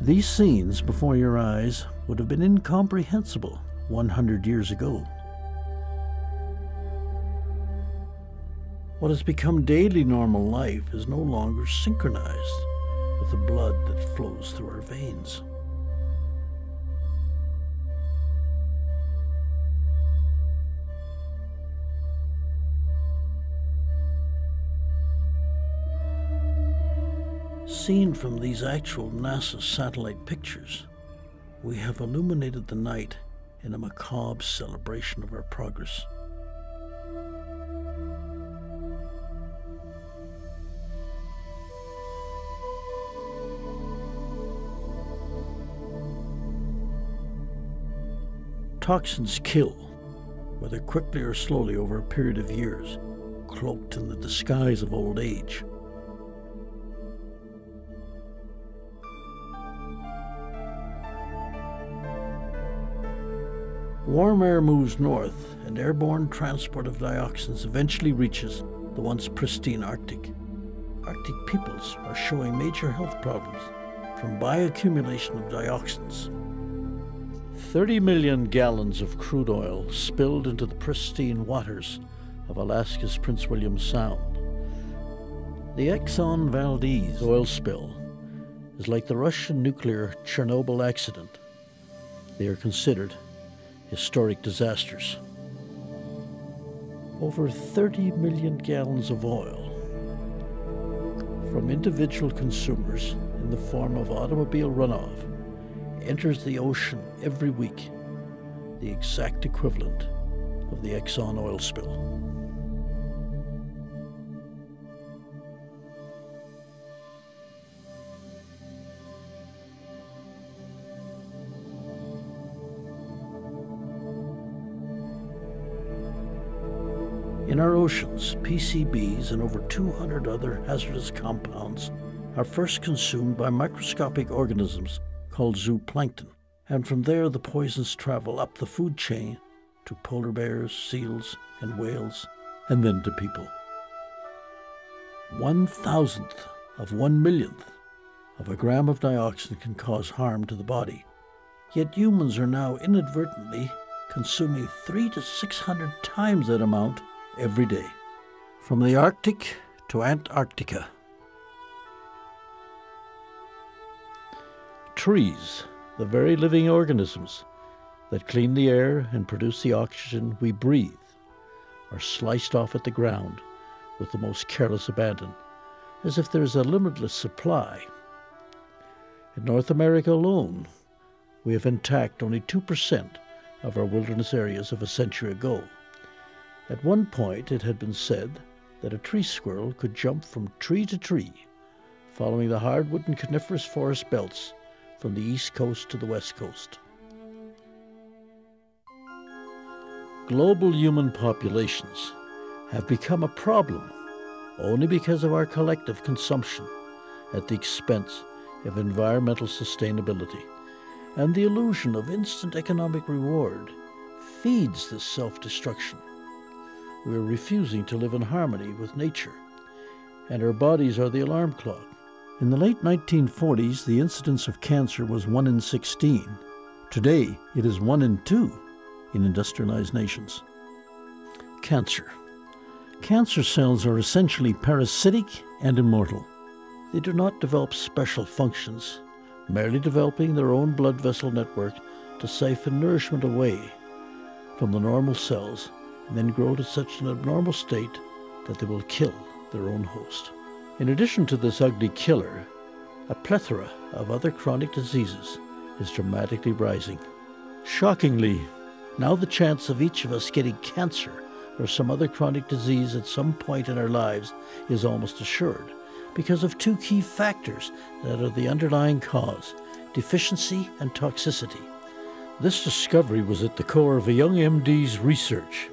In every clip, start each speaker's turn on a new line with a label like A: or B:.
A: These scenes before your eyes would have been incomprehensible 100 years ago. What has become daily normal life is no longer synchronized with the blood that flows through our veins. Seen from these actual NASA satellite pictures, we have illuminated the night in a macabre celebration of our progress. Toxins kill, whether quickly or slowly over a period of years, cloaked in the disguise of old age. Warm air moves north, and airborne transport of dioxins eventually reaches the once pristine Arctic. Arctic peoples are showing major health problems from bioaccumulation of dioxins. 30 million gallons of crude oil spilled into the pristine waters of Alaska's Prince William Sound. The Exxon Valdez oil spill is like the Russian nuclear Chernobyl accident. They are considered historic disasters. Over 30 million gallons of oil from individual consumers in the form of automobile runoff enters the ocean every week, the exact equivalent of the Exxon oil spill. In our oceans, PCBs and over 200 other hazardous compounds are first consumed by microscopic organisms called zooplankton, and from there the poisons travel up the food chain to polar bears, seals, and whales, and then to people. 1,000th of 1,000,000th of a gram of dioxin can cause harm to the body, yet humans are now inadvertently consuming 300 to 600 times that amount every day. From the Arctic to Antarctica. Trees, the very living organisms that clean the air and produce the oxygen we breathe, are sliced off at the ground with the most careless abandon, as if there is a limitless supply. In North America alone, we have intact only 2% of our wilderness areas of a century ago. At one point, it had been said that a tree squirrel could jump from tree to tree, following the hardwood and coniferous forest belts from the east coast to the west coast. Global human populations have become a problem only because of our collective consumption at the expense of environmental sustainability, and the illusion of instant economic reward feeds this self-destruction. We are refusing to live in harmony with nature, and our bodies are the alarm clock. In the late 1940s, the incidence of cancer was 1 in 16. Today, it is 1 in 2 in industrialized nations. Cancer. Cancer cells are essentially parasitic and immortal. They do not develop special functions, merely developing their own blood vessel network to siphon nourishment away from the normal cells and then grow to such an abnormal state that they will kill their own host. In addition to this ugly killer, a plethora of other chronic diseases is dramatically rising. Shockingly, now the chance of each of us getting cancer or some other chronic disease at some point in our lives is almost assured, because of two key factors that are the underlying cause: deficiency and toxicity. This discovery was at the core of a young MD's research.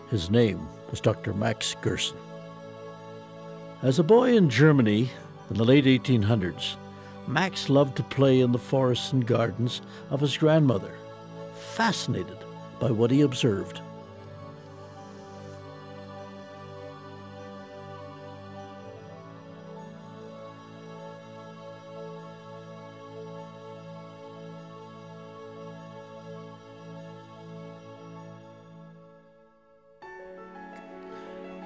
A: His name was Dr. Max Gerson. As a boy in Germany in the late 1800s, Max loved to play in the forests and gardens of his grandmother, fascinated by what he observed.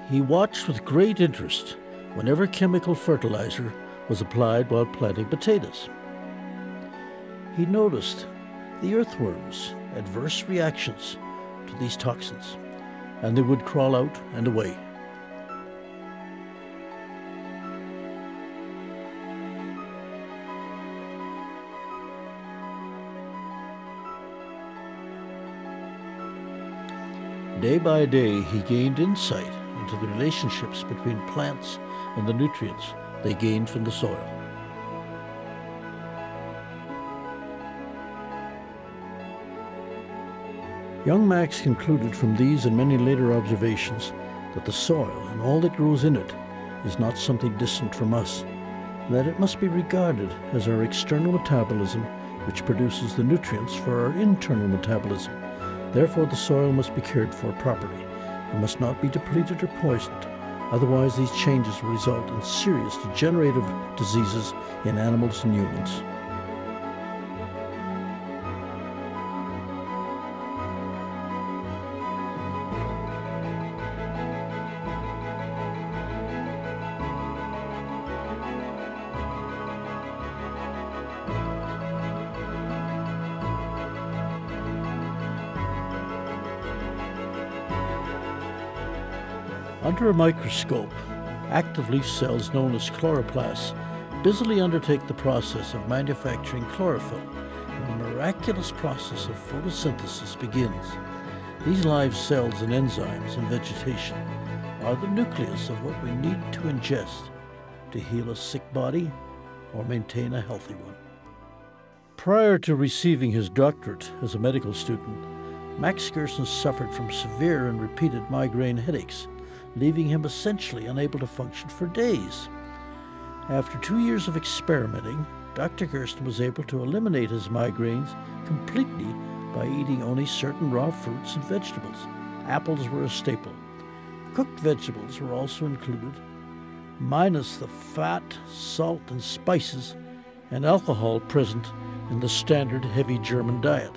A: He watched with great interest whenever chemical fertilizer was applied while planting potatoes. He noticed the earthworms' adverse reactions to these toxins, and they would crawl out and away. Day by day, he gained insight into the relationships between plants and the nutrients they gained from the soil. Young Max concluded from these and many later observations that the soil and all that grows in it is not something distant from us, and that it must be regarded as our external metabolism which produces the nutrients for our internal metabolism. Therefore, the soil must be cared for properly and must not be depleted or poisoned. Otherwise, these changes will result in serious degenerative diseases in animals and humans. Under a microscope, active leaf cells known as chloroplasts busily undertake the process of manufacturing chlorophyll, and the miraculous process of photosynthesis begins. These live cells and enzymes in vegetation are the nucleus of what we need to ingest to heal a sick body or maintain a healthy one. Prior to receiving his doctorate as a medical student, Max Gerson suffered from severe and repeated migraine headaches, leaving him essentially unable to function for days. After 2 years of experimenting, Dr. Gerson was able to eliminate his migraines completely by eating only certain raw fruits and vegetables. Apples were a staple. Cooked vegetables were also included, minus the fat, salt, and spices and alcohol present in the standard heavy German diet.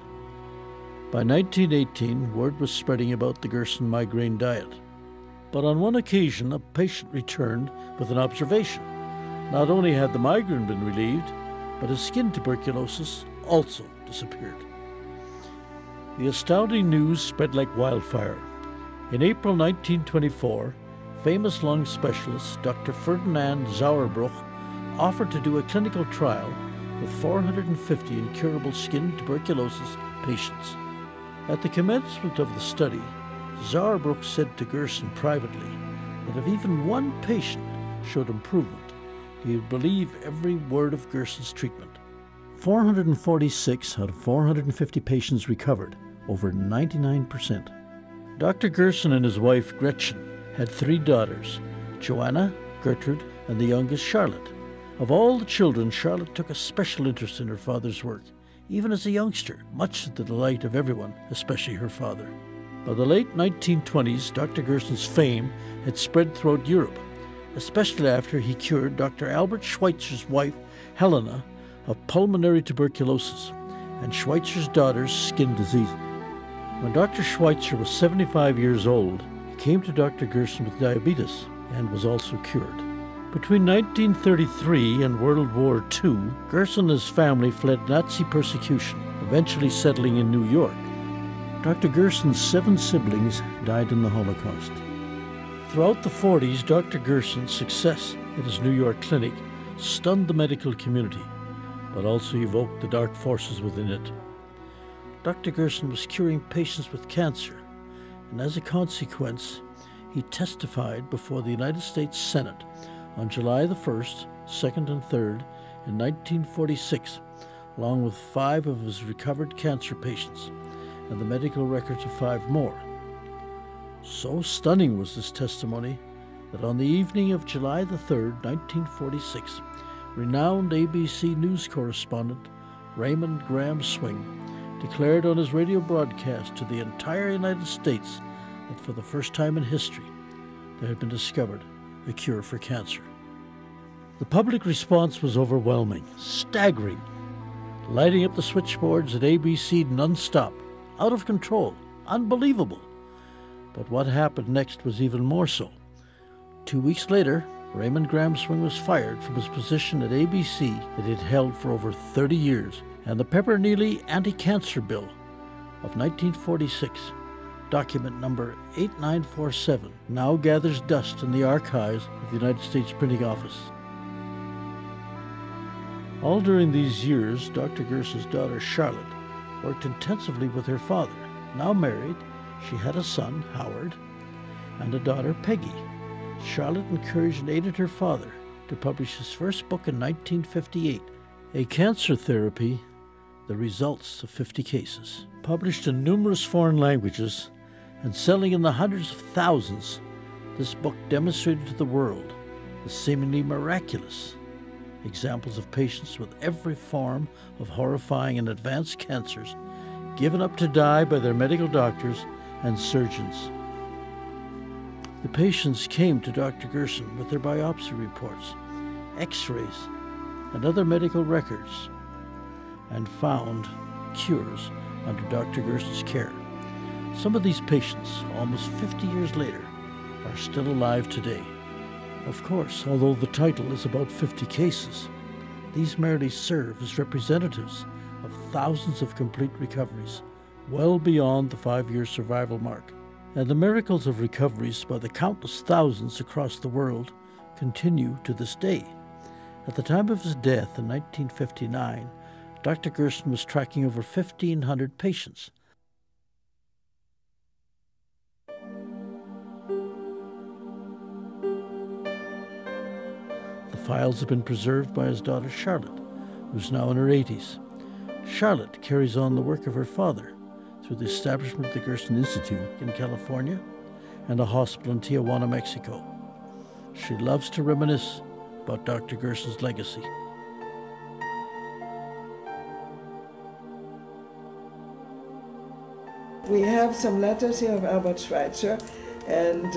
A: By 1918, word was spreading about the Gerson migraine diet. But on one occasion, a patient returned with an observation. Not only had the migraine been relieved, but his skin tuberculosis also disappeared. The astounding news spread like wildfire. In April 1924, famous lung specialist Dr. Ferdinand Sauerbruch offered to do a clinical trial with 450 incurable skin tuberculosis patients. At the commencement of the study, Sauerbruch said to Gerson privately that if even one patient showed improvement, he would believe every word of Gerson's treatment. 446 out of 450 patients recovered, over 99%. Dr. Gerson and his wife Gretchen had 3 daughters, Joanna, Gertrude, and the youngest Charlotte. Of all the children, Charlotte took a special interest in her father's work, even as a youngster, much to the delight of everyone, especially her father. By the late 1920s, Dr. Gerson's fame had spread throughout Europe, especially after he cured Dr. Albert Schweitzer's wife, Helena, of pulmonary tuberculosis and Schweitzer's daughter's skin disease. When Dr. Schweitzer was 75 years old, he came to Dr. Gerson with diabetes and was also cured. Between 1933 and World War II, Gerson and his family fled Nazi persecution, eventually settling in New York. Dr. Gerson's 7 siblings died in the Holocaust. Throughout the 40s, Dr. Gerson's success at his New York clinic stunned the medical community, but also evoked the dark forces within it. Dr. Gerson was curing patients with cancer, and as a consequence, he testified before the United States Senate on July the 1st, 2nd, and 3rd in 1946, along with 5 of his recovered cancer patients and the medical records of 5 more. So stunning was this testimony that on the evening of July the 3rd, 1946, renowned ABC News correspondent Raymond Graham Swing declared on his radio broadcast to the entire United States that for the first time in history, there had been discovered a cure for cancer. The public response was overwhelming, staggering, lighting up the switchboards at ABC non-stop, out of control, unbelievable. But what happened next was even more so. 2 weeks later, Raymond Gramswing was fired from his position at ABC that he had held for over 30 years, and the Pepper-Neely Anti-Cancer Bill of 1946, document number 8947, now gathers dust in the archives of the United States Printing Office. All during these years, Dr. Gerson's daughter Charlotte worked intensively with her father. Now married, she had a son, Howard, and a daughter, Peggy. Charlotte encouraged and aided her father to publish his first book in 1958, A Cancer Therapy, The Results of 50 Cases. Published in numerous foreign languages and selling in the hundreds of thousands, this book demonstrated to the world the seemingly miraculous examples of patients with every form of horrifying and advanced cancers given up to die by their medical doctors and surgeons. The patients came to Dr. Gerson with their biopsy reports, x-rays, and other medical records, and found cures under Dr. Gerson's care. Some of these patients, almost 50 years later, are still alive today. Of course, although the title is about 50 cases, these merely serve as representatives of thousands of complete recoveries, well beyond the 5-year survival mark. And the miracles of recoveries by the countless thousands across the world continue to this day. At the time of his death in 1959, Dr. Gerson was tracking over 1,500 patients. The files have been preserved by his daughter Charlotte, who's now in her 80s. Charlotte carries on the work of her father through the establishment of the Gerson Institute in California and a hospital in Tijuana, Mexico. She loves to reminisce about Dr. Gerson's legacy.
B: We have some letters here of Albert Schweitzer, and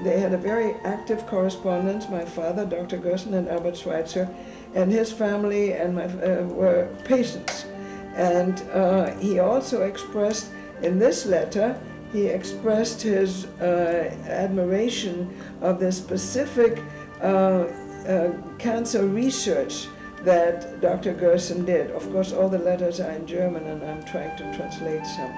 B: they had a very active correspondence, my father, Dr. Gerson, and Albert Schweitzer, and his family and were patients. And he also expressed, in this letter, he expressed his admiration of the specific cancer research that Dr. Gerson did. Of course, all the letters are in German, and I'm trying to translate some.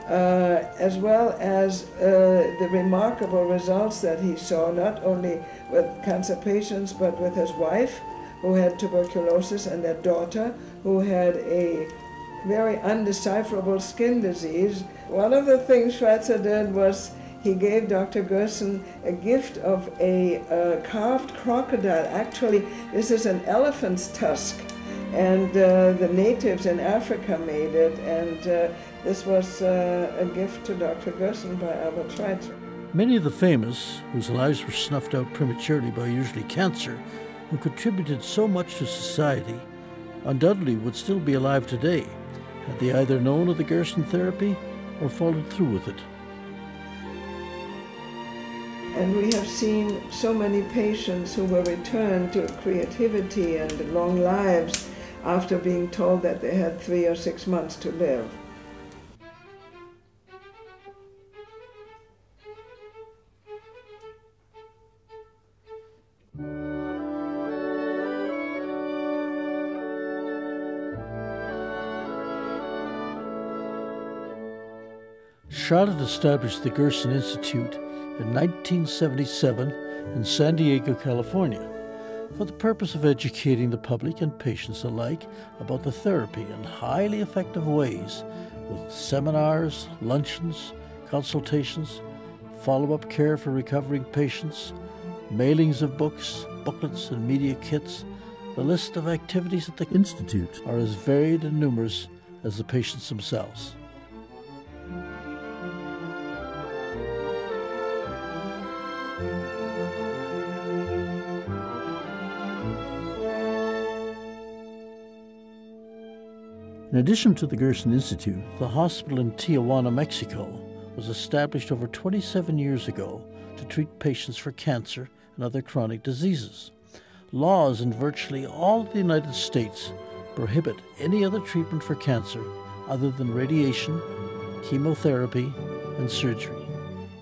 B: As well as the remarkable results that he saw, not only with cancer patients, but with his wife, who had tuberculosis, and their daughter, who had a very undecipherable skin disease. One of the things Schweitzer did was he gave Dr. Gerson a gift of a carved crocodile. Actually, this is an elephant's tusk, and the natives in Africa made it, and this was a gift to Dr. Gerson by Albert Schweitzer.
A: Many of the famous, whose lives were snuffed out prematurely by usually cancer, who contributed so much to society, undoubtedly would still be alive today, had they either known of the Gerson therapy or followed through with it.
B: And we have seen so many patients who were returned to creativity and long lives after being told that they had 3 or 6 months to live.
A: Charlotte established the Gerson Institute in 1977 in San Diego, California, for the purpose of educating the public and patients alike about the therapy in highly effective ways, with seminars, luncheons, consultations, follow-up care for recovering patients, mailings of books, booklets, and media kits. The list of activities at the Institute are as varied and numerous as the patients themselves. In addition to the Gerson Institute, the hospital in Tijuana, Mexico, was established over 27 years ago to treat patients for cancer and other chronic diseases. Laws in virtually all of the United States prohibit any other treatment for cancer other than radiation, chemotherapy, and surgery.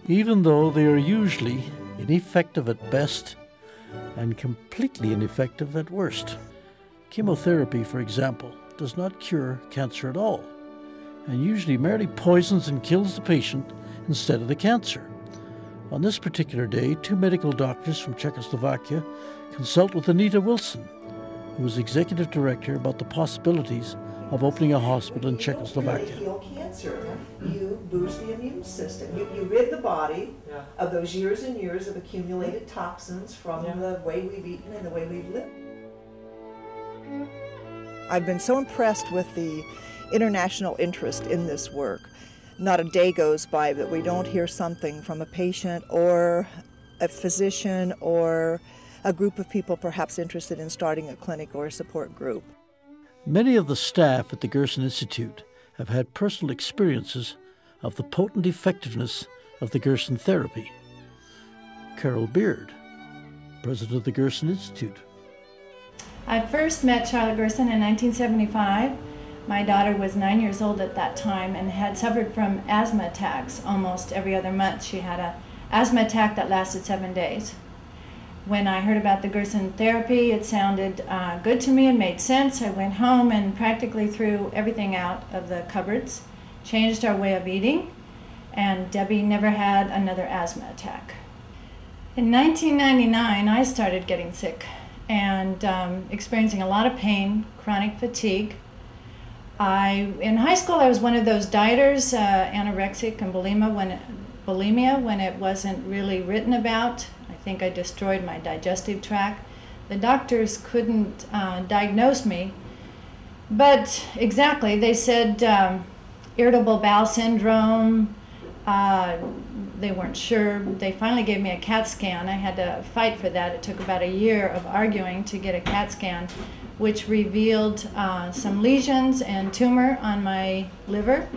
A: Even though they are usually ineffective at best and completely ineffective at worst. Chemotherapy, for example, does not cure cancer at all, and usually merely poisons and kills the patient instead of the cancer. On this particular day, 2 medical doctors from Czechoslovakia consult with Anita Wilson, who was executive director, about the possibilities of opening a hospital in Czechoslovakia.
C: You heal cancer. You boost the immune system. You rid the body of those years and years of accumulated toxins from the way we've eaten and the way we've lived. I've been so impressed with the international interest in this work. Not a day goes by that we don't hear something from a patient or a physician or a group of people perhaps interested in starting a clinic or a support group.
A: Many of the staff at the Gerson Institute have had personal experiences of the potent effectiveness of the Gerson therapy. Carol Beard, president of the Gerson Institute.
D: I first met Charlotte Gerson in 1975. My daughter was 9 years old at that time and had suffered from asthma attacks almost every other month. She had an asthma attack that lasted 7 days. When I heard about the Gerson therapy, it sounded good to me and made sense. I went home and practically threw everything out of the cupboards, changed our way of eating, and Debbie never had another asthma attack. In 1999, I started getting sick and experiencing a lot of pain, chronic fatigue. In high school, I was one of those dieters, anorexic and bulimia when it wasn't really written about. I think I destroyed my digestive tract. The doctors couldn't diagnose me, but exactly, they said irritable bowel syndrome. They weren't sure. They finally gave me a CAT scan. I had to fight for that. It took about a year of arguing to get a CAT scan, which revealed some lesions and tumor on my liver.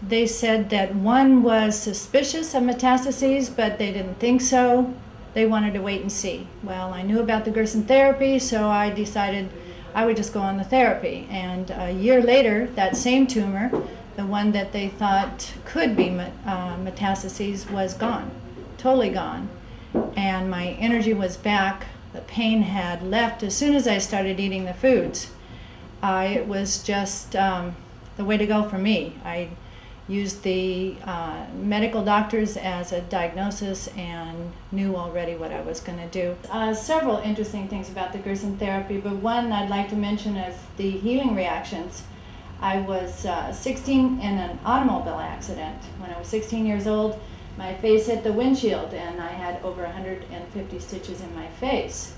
D: They said that one was suspicious of metastases, but they didn't think so. They wanted to wait and see. Well, I knew about the Gerson therapy, so I decided I would just go on the therapy. And a year later, that same tumor, the one that they thought could be metastases, was gone, totally gone. And my energy was back. The pain had left as soon as I started eating the foods. It was just the way to go for me. I used the medical doctors as a diagnosis and knew already what I was going to do. Several interesting things about the Gerson therapy, but one I'd like to mention is the healing reactions. I was 16 in an automobile accident. When I was 16 years old, my face hit the windshield and I had over 150 stitches in my face.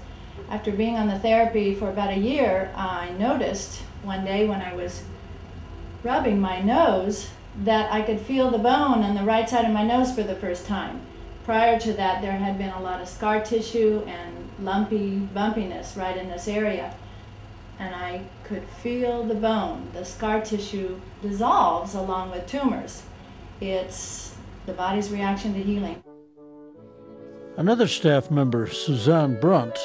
D: After being on the therapy for about a year, I noticed one day when I was rubbing my nose that I could feel the bone on the right side of my nose for the first time. Prior to that, there had been a lot of scar tissue and bumpiness right in this area. And I could feel the bone. The scar tissue dissolves along with tumors. It's the body's reaction to healing.
A: Another staff member, Suzanne Brunt,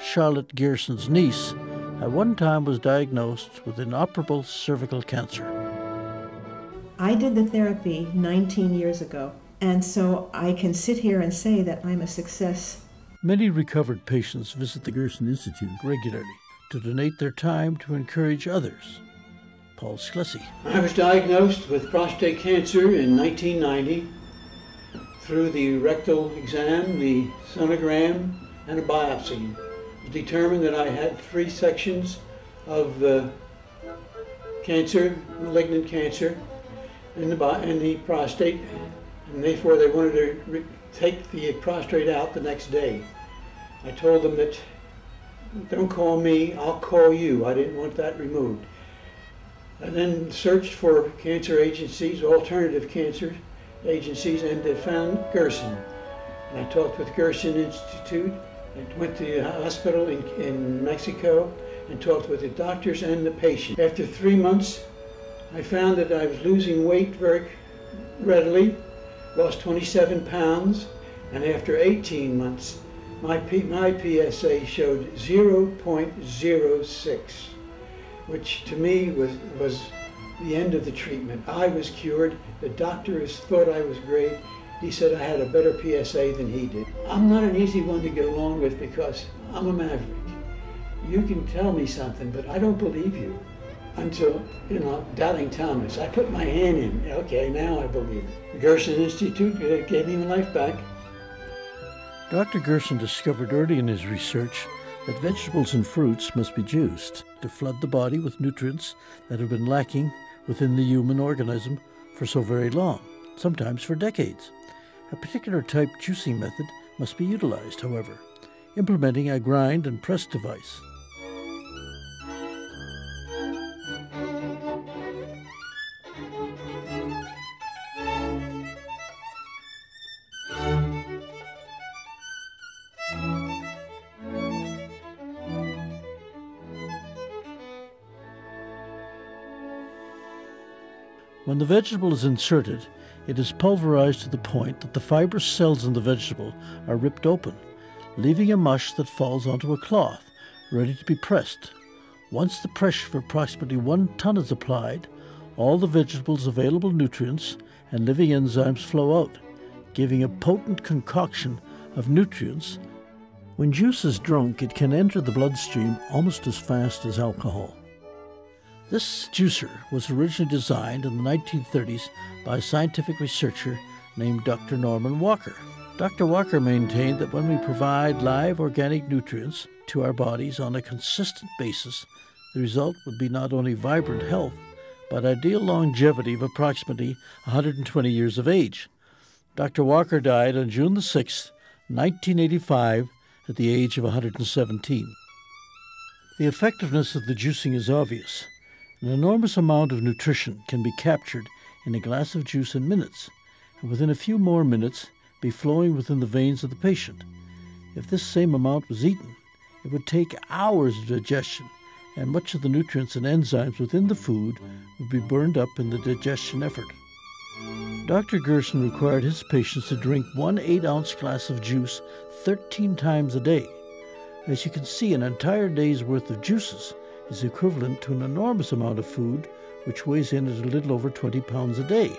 A: Charlotte Gerson's niece, at one time was diagnosed with inoperable cervical cancer.
E: I did the therapy 19 years ago, and so I can sit here and say that I'm a success.
A: Many recovered patients visit the Gerson Institute regularly to donate their time to encourage others. Paul Schlessie.
F: I was diagnosed with prostate cancer in 1990 through the rectal exam, the sonogram, and a biopsy. It determined that I had 3 sections of cancer, malignant cancer, in the prostate, and therefore they wanted to take the prostate out the next day. I told them that, don't call me, I'll call you. I didn't want that removed. I then searched for cancer agencies, alternative cancer agencies, and they found Gerson. And I talked with Gerson Institute, and went to the hospital in Mexico and talked with the doctors and the patient. After 3 months, I found that I was losing weight very readily, lost 27 pounds, and after 18 months, my PSA showed 0.06, which to me was the end of the treatment. I was cured. The doctors thought I was great. He said I had a better PSA than he did. I'm not an easy one to get along with because I'm a maverick. You can tell me something, but I don't believe you. Until, doubting Thomas. I put my hand in. Okay, now I believe it. The Gerson Institute gave me my life back.
A: Dr. Gerson discovered early in his research that vegetables and fruits must be juiced to flood the body with nutrients that have been lacking within the human organism for so very long, sometimes for decades. A particular type juicing method must be utilized, however, implementing a grind and press device. When the vegetable is inserted, it is pulverized to the point that the fibrous cells in the vegetable are ripped open, leaving a mush that falls onto a cloth, ready to be pressed. Once the pressure of approximately 1 ton is applied, all the vegetable's available nutrients and living enzymes flow out, giving a potent concoction of nutrients. When juice is drunk, it can enter the bloodstream almost as fast as alcohol. This juicer was originally designed in the 1930s by a scientific researcher named Dr. Norman Walker. Dr. Walker maintained that when we provide live organic nutrients to our bodies on a consistent basis, the result would be not only vibrant health, but ideal longevity of approximately 120 years of age. Dr. Walker died on June 6, 1985, at the age of 117. The effectiveness of the juicing is obvious. An enormous amount of nutrition can be captured in a glass of juice in minutes, and within a few more minutes be flowing within the veins of the patient. If this same amount was eaten, it would take hours of digestion, and much of the nutrients and enzymes within the food would be burned up in the digestion effort. Dr. Gerson required his patients to drink 1 8-ounce glass of juice 13 times a day. As you can see, an entire day's worth of juices is equivalent to an enormous amount of food, which weighs in at a little over 20 pounds a day.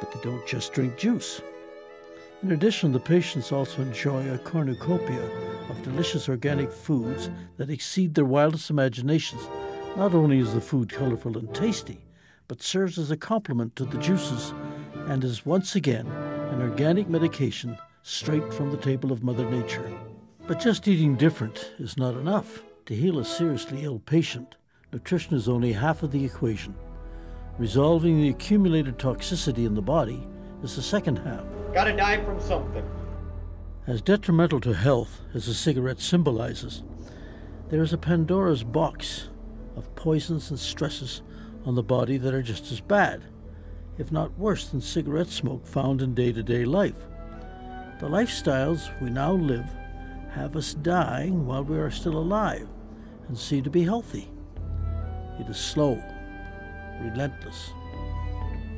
A: But they don't just drink juice. In addition, the patients also enjoy a cornucopia of delicious organic foods that exceed their wildest imaginations. Not only is the food colorful and tasty, but serves as a complement to the juices and is once again an organic medication straight from the table of Mother Nature. But just eating different is not enough. To heal a seriously ill patient, nutrition is only half of the equation. Resolving the accumulated toxicity in the body is the second half.
G: Gotta die from something.
A: As detrimental to health as a cigarette symbolizes, there is a Pandora's box of poisons and stresses on the body that are just as bad, if not worse than cigarette smoke found in day-to-day life. The lifestyles we now live have us dying while we are still alive and seem to be healthy. It is slow, relentless.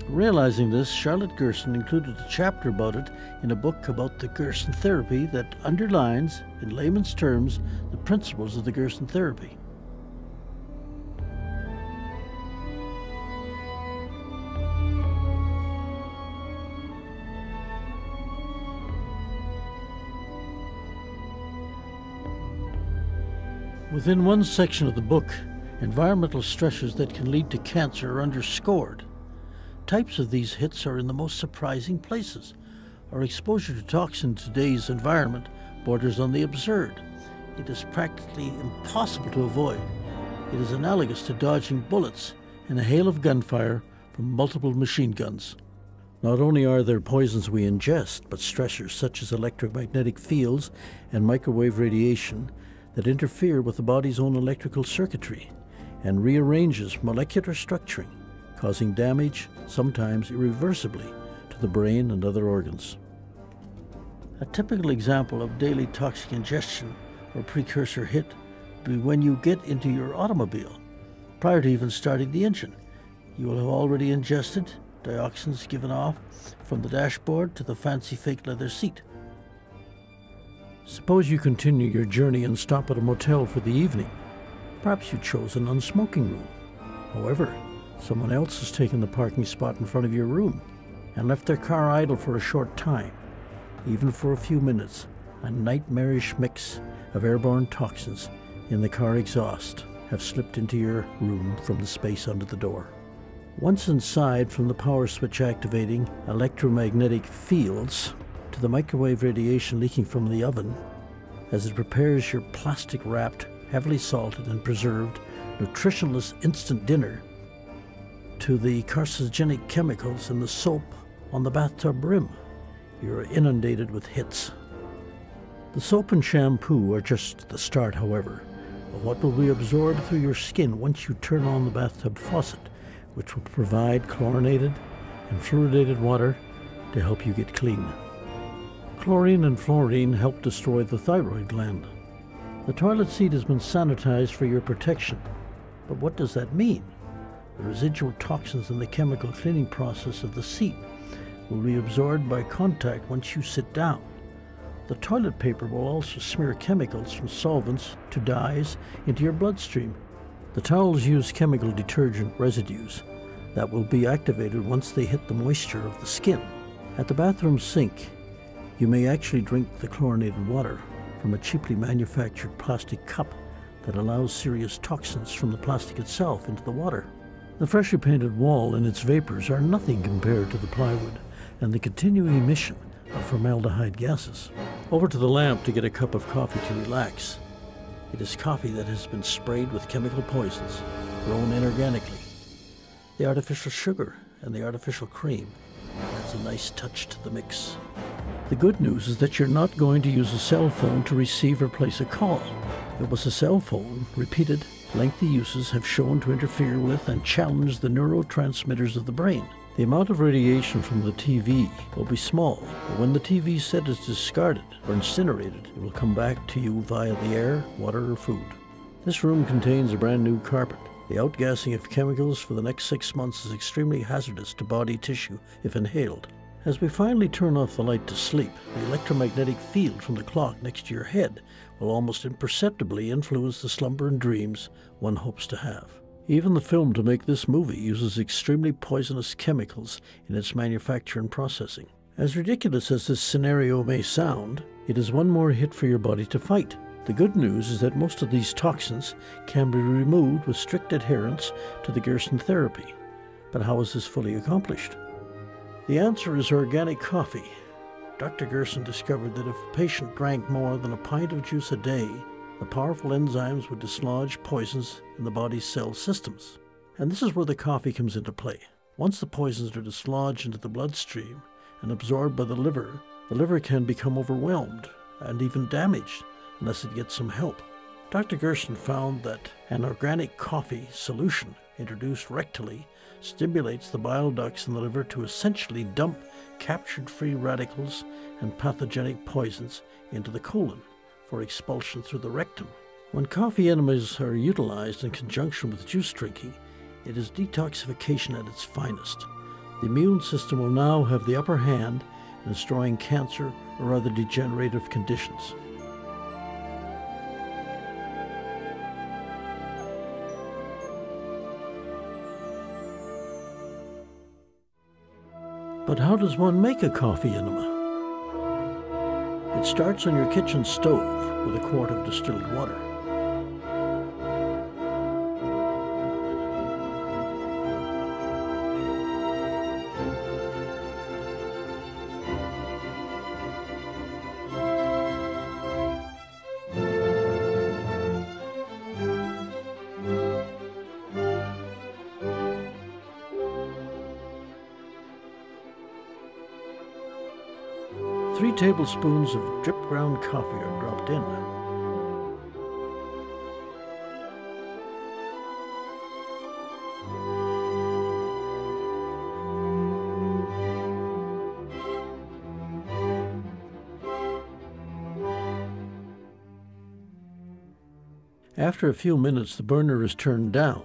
A: Realizing this, Charlotte Gerson included a chapter about it in a book about the Gerson therapy that underlines, in layman's terms, the principles of the Gerson therapy. Within one section of the book, environmental stressors that can lead to cancer are underscored. Types of these hits are in the most surprising places. Our exposure to toxins in today's environment borders on the absurd. It is practically impossible to avoid. It is analogous to dodging bullets in a hail of gunfire from multiple machine guns. Not only are there poisons we ingest, but stressors such as electromagnetic fields and microwave radiation that interfere with the body's own electrical circuitry and rearranges molecular structuring, causing damage, sometimes irreversibly, to the brain and other organs. A typical example of daily toxic ingestion or precursor hit would be when you get into your automobile. Prior to even starting the engine, you will have already ingested dioxins given off from the dashboard to the fancy fake leather seat. Suppose you continue your journey and stop at a motel for the evening. Perhaps you chose an unsmoking room. However, Someone else has taken the parking spot in front of your room and left their car idle for a short time, even for a few minutes. A nightmarish mix of airborne toxins in the car exhaust have slipped into your room from the space under the door. Once inside, from the power switch activating electromagnetic fields to the microwave radiation leaking from the oven as it prepares your plastic-wrapped, heavily salted and preserved, nutritionless instant dinner, to the carcinogenic chemicals in the soap on the bathtub rim, you're inundated with hits. The soap and shampoo are just the start, however, of what will be absorbed through your skin once you turn on the bathtub faucet, which will provide chlorinated and fluoridated water to help you get clean. Chlorine and fluorine help destroy the thyroid gland. The toilet seat has been sanitized for your protection, but what does that mean? The residual toxins in the chemical cleaning process of the seat will be absorbed by contact once you sit down. The toilet paper will also smear chemicals from solvents to dyes into your bloodstream. The towels use chemical detergent residues that will be activated once they hit the moisture of the skin. At the bathroom sink, you may actually drink the chlorinated water from a cheaply manufactured plastic cup that allows serious toxins from the plastic itself into the water. The freshly painted wall and its vapors are nothing compared to the plywood and the continuing emission of formaldehyde gases. Over to the lamp to get a cup of coffee to relax. It is coffee that has been sprayed with chemical poisons, grown inorganically. The artificial sugar and the artificial cream adds a nice touch to the mix. The good news is that you're not going to use a cell phone to receive or place a call. If it was a cell phone, repeated, lengthy uses have shown to interfere with and challenge the neurotransmitters of the brain. The amount of radiation from the TV will be small, but when the TV set is discarded or incinerated, it will come back to you via the air, water, or food. This room contains a brand new carpet. The outgassing of chemicals for the next 6 months is extremely hazardous to body tissue if inhaled. As we finally turn off the light to sleep, the electromagnetic field from the clock next to your head will almost imperceptibly influence the slumber and dreams one hopes to have. Even the film to make this movie uses extremely poisonous chemicals in its manufacture and processing. As ridiculous as this scenario may sound, it is one more hit for your body to fight. The good news is that most of these toxins can be removed with strict adherence to the Gerson therapy. But how is this fully accomplished? The answer is organic coffee. Dr. Gerson discovered that if a patient drank more than a pint of juice a day, the powerful enzymes would dislodge poisons in the body's cell systems. And this is where the coffee comes into play. Once the poisons are dislodged into the bloodstream and absorbed by the liver can become overwhelmed and even damaged unless it gets some help. Dr. Gerson found that an organic coffee solution introduced rectally stimulates the bile ducts in the liver to essentially dump captured free radicals and pathogenic poisons into the colon for expulsion through the rectum. When coffee enemas are utilized in conjunction with juice drinking, it is detoxification at its finest. The immune system will now have the upper hand in destroying cancer or other degenerative conditions. But how does one make a coffee enema? It starts on your kitchen stove with a quart of distilled water. Three tablespoons of drip ground coffee are dropped in. After a few minutes, the burner is turned down,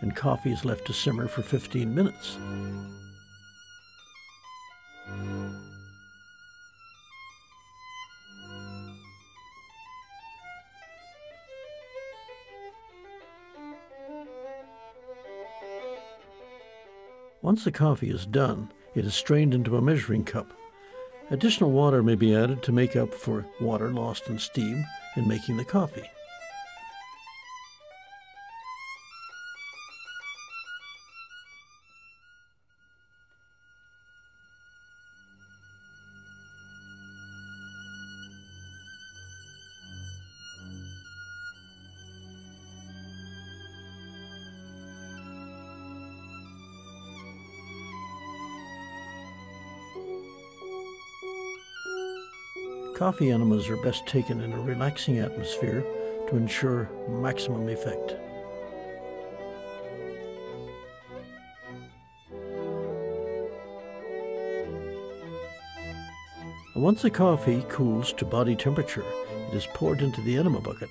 A: and coffee is left to simmer for 15 minutes. Once the coffee is done, it is strained into a measuring cup. Additional water may be added to make up for water lost in steam in making the coffee. Coffee enemas are best taken in a relaxing atmosphere to ensure maximum effect. Once the coffee cools to body temperature, it is poured into the enema bucket.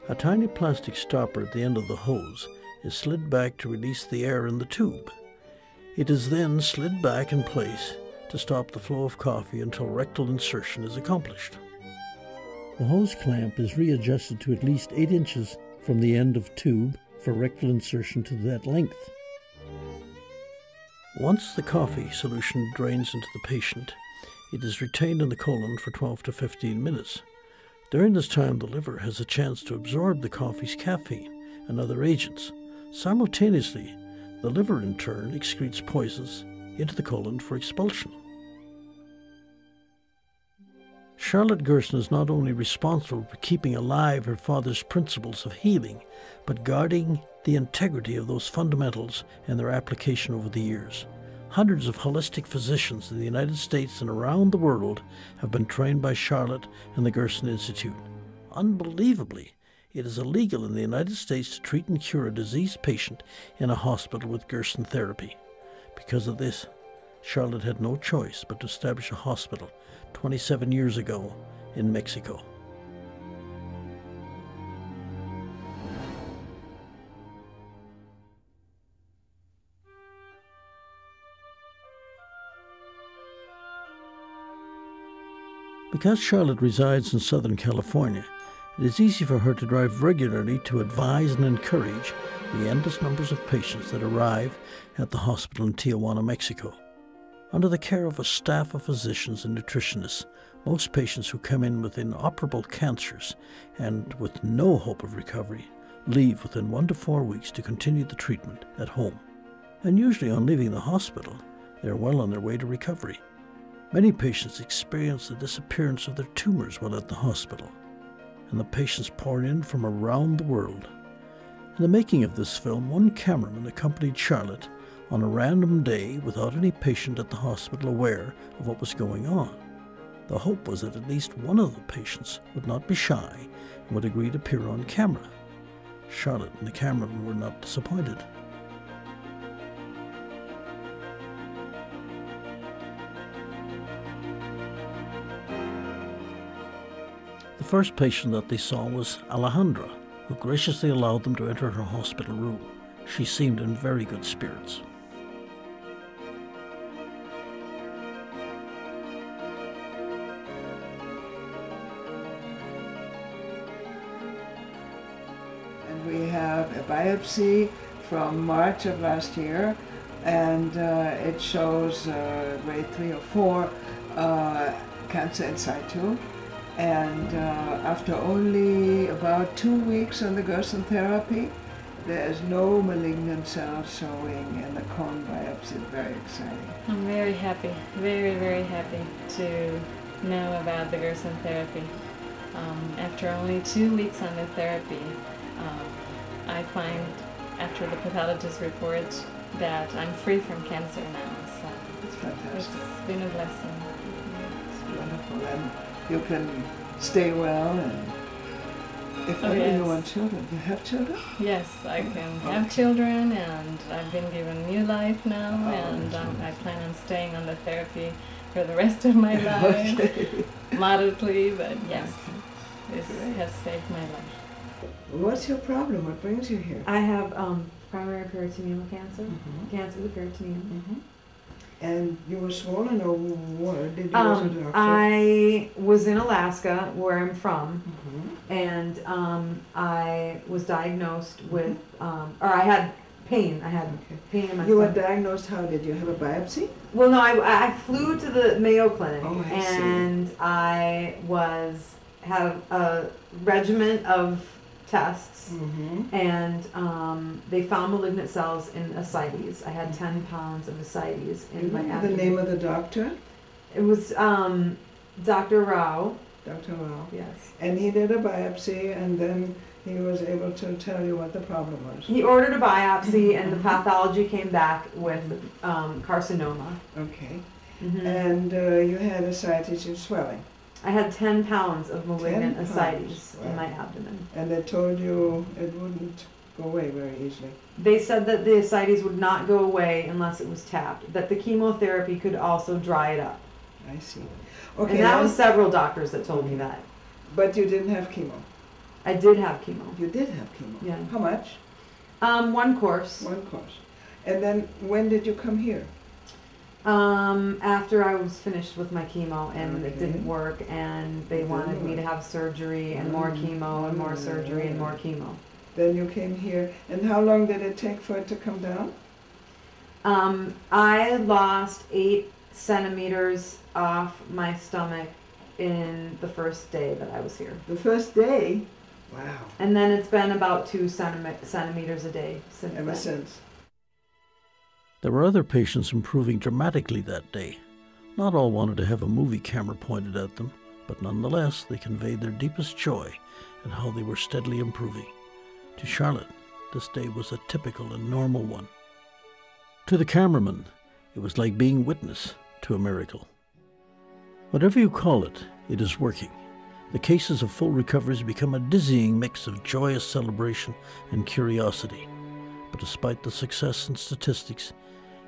A: A tiny plastic stopper at the end of the hose is slid back to release the air in the tube. It is then slid back in place to stop the flow of coffee until rectal insertion is accomplished. The hose clamp is readjusted to at least 8 inches from the end of tube for rectal insertion to that length. Once the coffee solution drains into the patient, it is retained in the colon for 12 to 15 minutes. During this time, the liver has a chance to absorb the coffee's caffeine and other agents. Simultaneously, the liver in turn excretes poisons into the colon for expulsion. Charlotte Gerson is not only responsible for keeping alive her father's principles of healing, but guarding the integrity of those fundamentals and their application over the years. Hundreds of holistic physicians in the United States and around the world have been trained by Charlotte and the Gerson Institute. Unbelievably, it is illegal in the United States to treat and cure a diseased patient in a hospital with Gerson therapy. Because of this, Charlotte had no choice but to establish a hospital 27 years ago in Mexico. Because Charlotte resides in Southern California, it is easy for her to drive regularly to advise and encourage the endless numbers of patients that arrive at the hospital in Tijuana, Mexico. Under the care of a staff of physicians and nutritionists, most patients who come in with inoperable cancers and with no hope of recovery leave within 1 to 4 weeks to continue the treatment at home. And usually on leaving the hospital, they are well on their way to recovery. Many patients experience the disappearance of their tumors while at the hospital, and the patients pour in from around the world. In the making of this film, one cameraman accompanied Charlotte on a random day without any patient at the hospital aware of what was going on. The hope was that at least one of the patients would not be shy and would agree to appear on camera. Charlotte and the cameraman were not disappointed. The first patient that they saw was Alejandra, who graciously allowed them to enter her hospital room. She seemed in very good spirits.
B: And we have a biopsy from March of last year, and it shows grade 3 or 4 cancer in situ. And after only about 2 weeks on the Gerson therapy, there is no malignant cells showing in the cone biopsy. Very exciting.
G: I'm very happy, very, very happy to know about the Gerson therapy. After only 2 weeks on the therapy, I find after the pathologist report that I'm free from cancer now. So
B: It's fantastic.
G: it's been a blessing.
B: It's wonderful. And you can stay well, and if
G: Oh,
B: only
G: yes.
B: you want children. You have children?
G: Yes, I can have children, and I've been given new life now, and I plan on staying on the therapy for the rest of my life,
B: Okay.
G: moderately, but yes, this
B: Great.
G: has saved my life.
B: What's your problem? What brings you here?
H: I have primary peritoneal cancer,
B: Mhm.
H: cancer of the peritoneum.
B: And you were swollen, or what? Did you go to the doctor?
H: I was in Alaska, where I'm from,
B: Mhm.
H: and I was diagnosed with, or I had pain. I had pain in my
B: You were
H: stomach.
B: diagnosed how? Did you have a biopsy?
H: Well, no, I flew to the Mayo Clinic,
B: Oh, I see.
H: and I had a regimen of tests,
B: Mm-hmm.
H: and they found malignant cells in ascites. I had 10 pounds of ascites in my
B: The
H: abdomen.
B: name of the doctor?
H: It was Dr. Rao.
B: Dr. Rao.
H: Yes.
B: And he did a biopsy, and then he was able to tell you what the problem was.
H: He ordered a biopsy, and the pathology came back with carcinoma.
B: Okay.
H: Mhm.
B: And you had ascites and swelling.
H: I had 10 pounds of malignant
B: 10 pounds.
H: ascites in
B: Wow.
H: my abdomen.
B: And they told you it wouldn't go away very easily.
H: They said that the ascites would not go away unless it was tapped, that the chemotherapy could also dry it up.
B: I see.
H: And
B: Okay,
H: that
B: now-
H: was several doctors that told me that.
B: but you didn't have chemo.
H: I did have chemo.
B: You did have chemo.
H: Yeah.
B: How much?
H: One course.
B: One course. And then when did you come here?
H: After I was finished with my chemo and it
B: Okay.
H: didn't work, and they
B: It
H: wanted
B: didn't
H: me to
B: work.
H: have surgery and more chemo and more surgery and more chemo.
B: Then you came here. And how long did it take for it to come down?
H: I lost 8 centimeters off my stomach in the first day that I was here.
B: The first day? Wow.
H: And then it's been about 2 centimeters a day since
B: Ever
H: then.
B: since.
A: There were other patients improving dramatically that day. Not all wanted to have a movie camera pointed at them, but nonetheless they conveyed their deepest joy in how they were steadily improving. To Charlotte, this day was a typical and normal one. To the cameraman, it was like being witness to a miracle. Whatever you call it, it is working. The cases of full recoveries become a dizzying mix of joyous celebration and curiosity. But despite the success and statistics,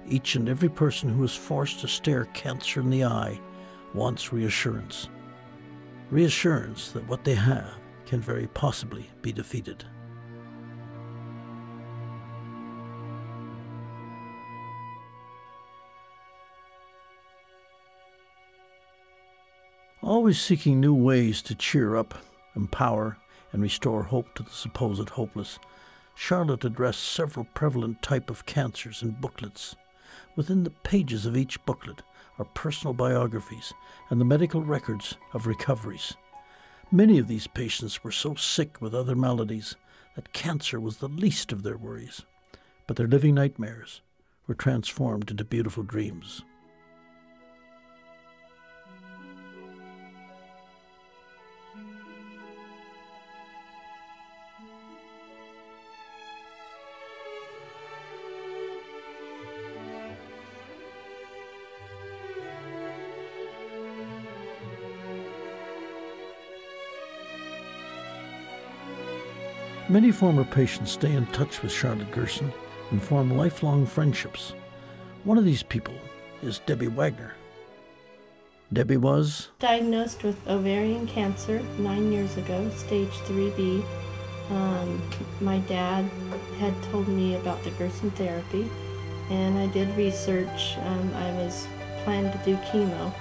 A: each and every person who is forced to stare cancer in the eye wants reassurance. Reassurance that what they have can very possibly be defeated. Always seeking new ways to cheer up, empower, and restore hope to the supposed hopeless, Charlotte addressed several prevalent types of cancers in booklets. Within the pages of each booklet are personal biographies and the medical records of recoveries. Many of these patients were so sick with other maladies that cancer was the least of their worries, but their living nightmares were transformed into beautiful dreams. Many former patients stay in touch with Charlotte Gerson and form lifelong friendships. One of these people is Debbie Wagner. Debbie was
I: diagnosed with ovarian cancer 9 years ago, stage 3B. My dad had told me about the Gerson therapy, and I did research. I was planning to do chemo,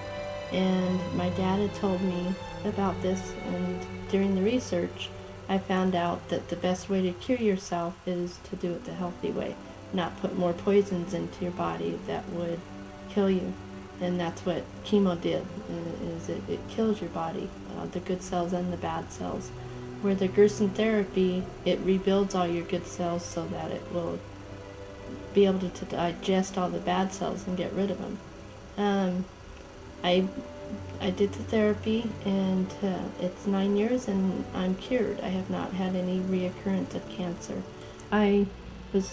I: and my dad had told me about this, and during the research I found out that the best way to cure yourself is to do it the healthy way, not put more poisons into your body that would kill you. And that's what chemo did, is it kills your body, the good cells and the bad cells. Where the Gerson therapy, it rebuilds all your good cells so that it will be able to digest all the bad cells and get rid of them. I did the therapy, and it's 9 years and I'm cured. I have not had any reoccurrence of cancer. I was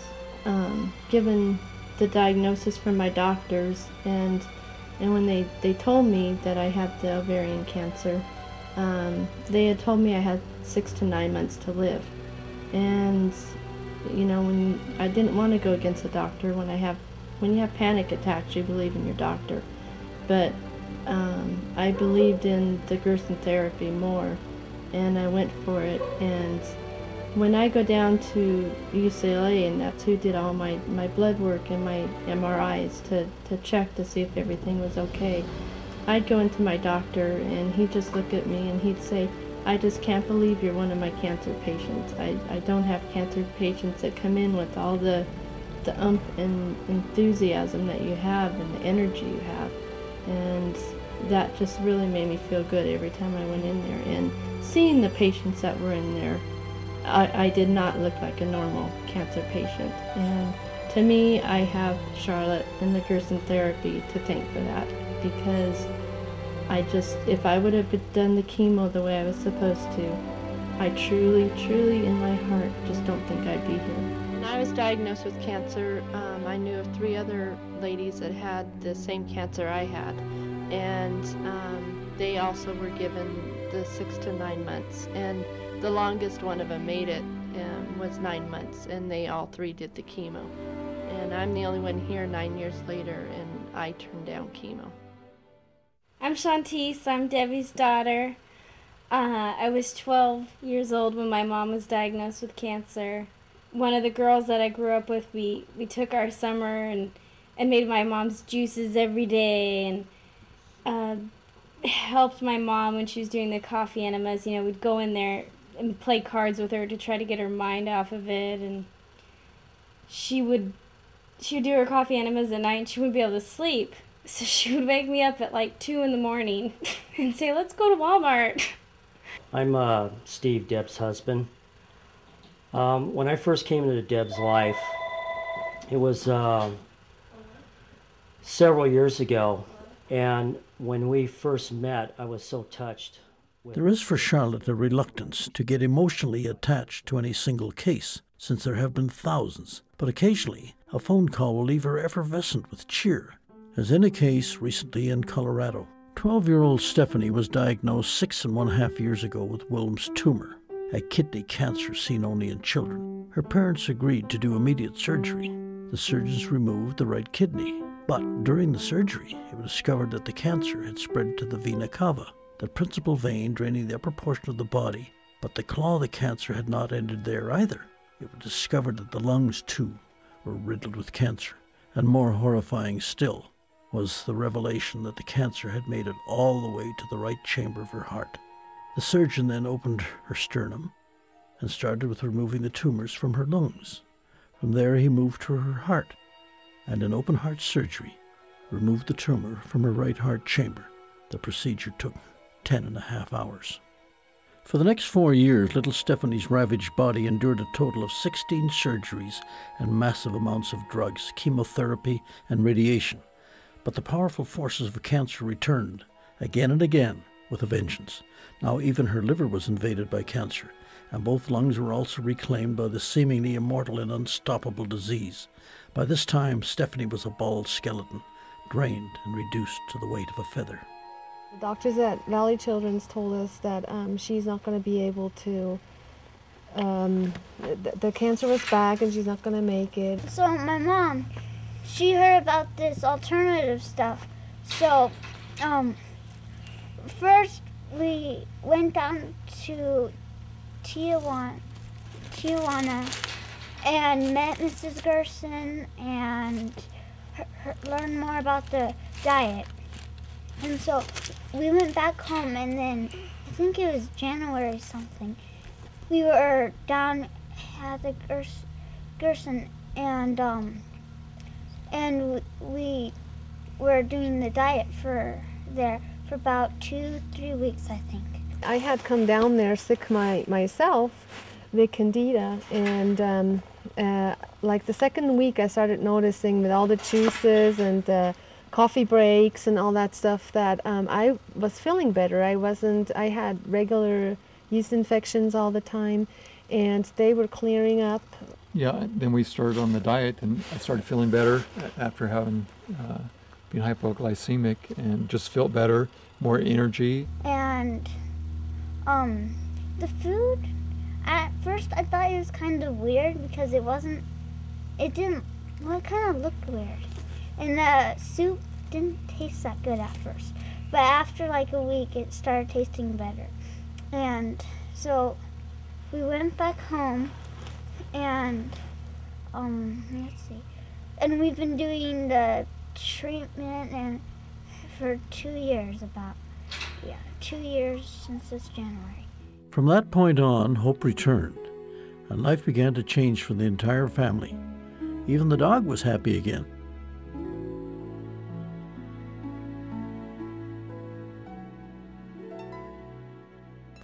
I: given the diagnosis from my doctors, and when they told me that I had the ovarian cancer, they had told me I had 6 to 9 months to live. And you know, when I didn't want to go against the doctor. When you have panic attacks, you believe in your doctor. But I believed in the Gerson therapy more, and I went for it, and when I go down to UCLA, and that's who did all my blood work and my MRIs to check to see if everything was okay, I'd go into my doctor and he'd just look at me and he'd say, I just can't believe you're one of my cancer patients. I don't have cancer patients that come in with all the umph and enthusiasm that you have and the energy you have. And that just really made me feel good every time I went in there. And seeing the patients that were in there, I did not look like a normal cancer patient. And to me, I have Charlotte and the Gerson therapy to thank for that, because if I would have done the chemo the way I was supposed to, I truly, truly in my heart just don't think I'd be here. When I was diagnosed with cancer, I knew of 3 other ladies that had the same cancer I had, and they also were given the 6 to 9 months, and the longest one of them made it was 9 months, and they all 3 did the chemo. And I'm the only one here 9 years later, and I turned down chemo.
J: I'm Shantice, I'm Debbie's daughter. I was 12 years old when my mom was diagnosed with cancer. One of the girls that I grew up with, we took our summer and made my mom's juices every day, and helped my mom when she was doing the coffee enemas. You know, we'd go in there and play cards with her to try to get her mind off of it, and she would do her coffee enemas at night and she wouldn't be able to sleep. So she would wake me up at like 2 in the morning and say, let's go to Walmart.
K: I'm Steve, Deb's husband. When I first came into Deb's life, it was several years ago, and when we first met, I was so touched.
A: There is for Charlotte a reluctance to get emotionally attached to any single case, since there have been thousands, but occasionally a phone call will leave her effervescent with cheer, as in a case recently in Colorado. 12-year-old Stephanie was diagnosed 6.5 years ago with Wilms tumor, a kidney cancer seen only in children. Her parents agreed to do immediate surgery. The surgeons removed the right kidney, but during the surgery it was discovered that the cancer had spread to the vena cava, the principal vein draining the upper portion of the body. But the claw of the cancer had not ended there either. It was discovered that the lungs too were riddled with cancer, and more horrifying still was the revelation that the cancer had made it all the way to the right chamber of her heart. The surgeon then opened her sternum and started with removing the tumors from her lungs. From there he moved to her heart, and in open heart surgery removed the tumor from her right heart chamber. The procedure took 10.5 hours. For the next 4 years, little Stephanie's ravaged body endured a total of 16 surgeries and massive amounts of drugs, chemotherapy, and radiation. But the powerful forces of cancer returned, again and again, with a vengeance. Now even her liver was invaded by cancer, and both lungs were also reclaimed by the seemingly immortal and unstoppable disease. By this time, Stephanie was a bald skeleton, drained and reduced to the weight of a feather.
I: The doctors at Valley Children's told us that she's not going to be able to, the cancer was back and she's not going to make it.
L: So my mom, she heard about this alternative stuff. So first we went down to Tijuana and met Mrs. Gerson and learned more about the diet. And so we went back home, and then I think it was January something, we were down at the Gerson, and we were doing the diet for about 2-3 weeks, I think.
I: I had come down there sick myself with Candida, and like the second week I started noticing with all the juices and coffee breaks and all that stuff that I was feeling better. I had regular yeast infections all the time, and they were clearing up.
M: Yeah, then we started on the diet, and I started feeling better after having been hypoglycemic, and just felt better, more energy.
L: And the food, at first I thought it was kind of weird because it kind of looked weird. And the soup didn't taste that good at first. But after like a week, it started tasting better. And so we went back home, and let's see, and we've been doing the treatment and for 2 years, 2 years since this January.
A: From that point on, hope returned, and life began to change for the entire family. Even the dog was happy again.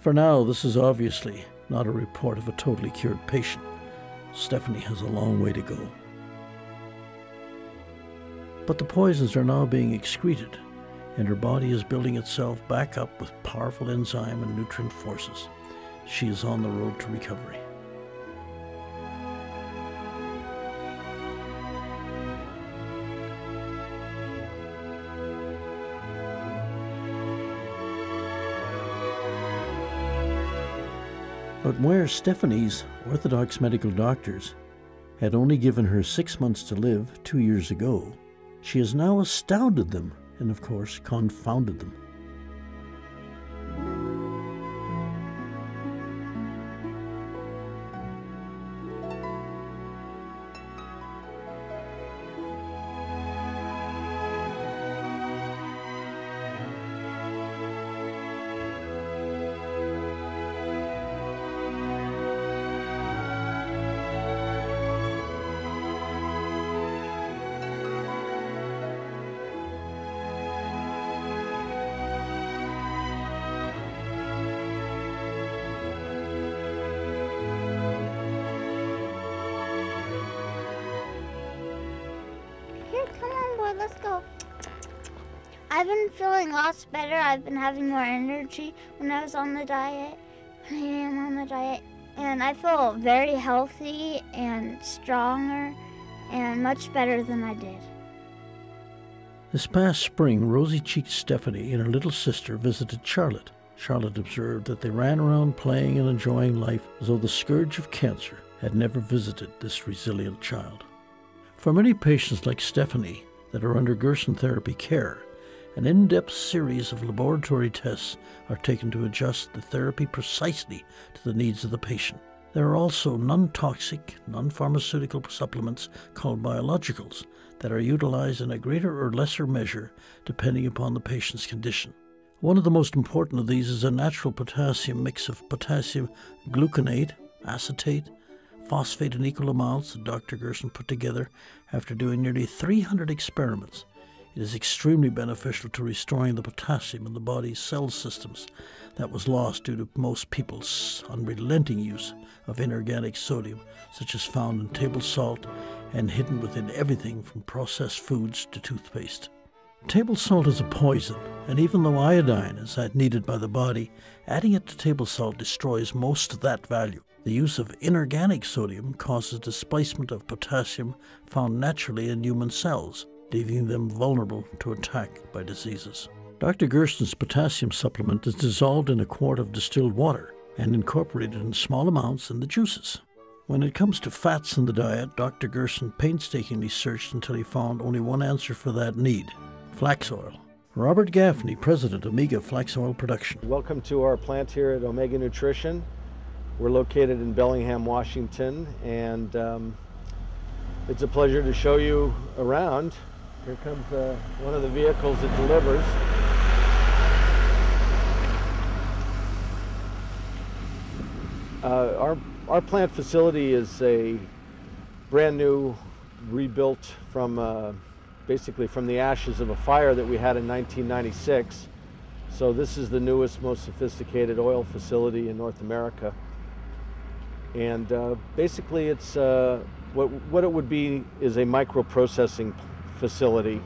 A: For now, this is obviously not a report of a totally cured patient. Stephanie has a long way to go. But the poisons are now being excreted, and her body is building itself back up with powerful enzyme and nutrient forces. She is on the road to recovery. But where Stephanie's Orthodox medical doctors had only given her 6 months to live 2 years ago, she has now astounded them and, of course, confounded them.
L: Let's go. I've been feeling lots better. I've been having more energy when I was on the diet. I am on the diet. And I feel very healthy and stronger and much better than I did.
A: This past spring, rosy-cheeked Stephanie and her little sister visited Charlotte. Charlotte observed that they ran around playing and enjoying life as though the scourge of cancer had never visited this resilient child. For many patients like Stephanie that are under Gerson therapy care, an in-depth series of laboratory tests are taken to adjust the therapy precisely to the needs of the patient. There are also non-toxic, non-pharmaceutical supplements called biologicals that are utilized in a greater or lesser measure depending upon the patient's condition. One of the most important of these is a natural potassium mix of potassium gluconate, acetate, phosphate in equal amounts that Dr. Gerson put together after doing nearly 300 experiments. It is extremely beneficial to restoring the potassium in the body's cell systems that was lost due to most people's unrelenting use of inorganic sodium, such as found in table salt and hidden within everything from processed foods to toothpaste. Table salt is a poison, and even though iodine is needed by the body, adding it to table salt destroys most of that value. The use of inorganic sodium causes displacement of potassium found naturally in human cells, leaving them vulnerable to attack by diseases. Dr. Gerson's potassium supplement is dissolved in a quart of distilled water and incorporated in small amounts in the juices. When it comes to fats in the diet, Dr. Gerson painstakingly searched until he found only one answer for that need: flax oil. Robert Gaffney, president of Omega Flax Oil Production.
N: Welcome to our plant here at Omega Nutrition. We're located in Bellingham, Washington, and it's a pleasure to show you around. Here comes one of the vehicles that delivers. Our plant facility is a brand new, rebuilt from basically from the ashes of a fire that we had in 1996. So this is the newest, most sophisticated oil facility in North America. And basically it's what it would be is a microprocessing facility.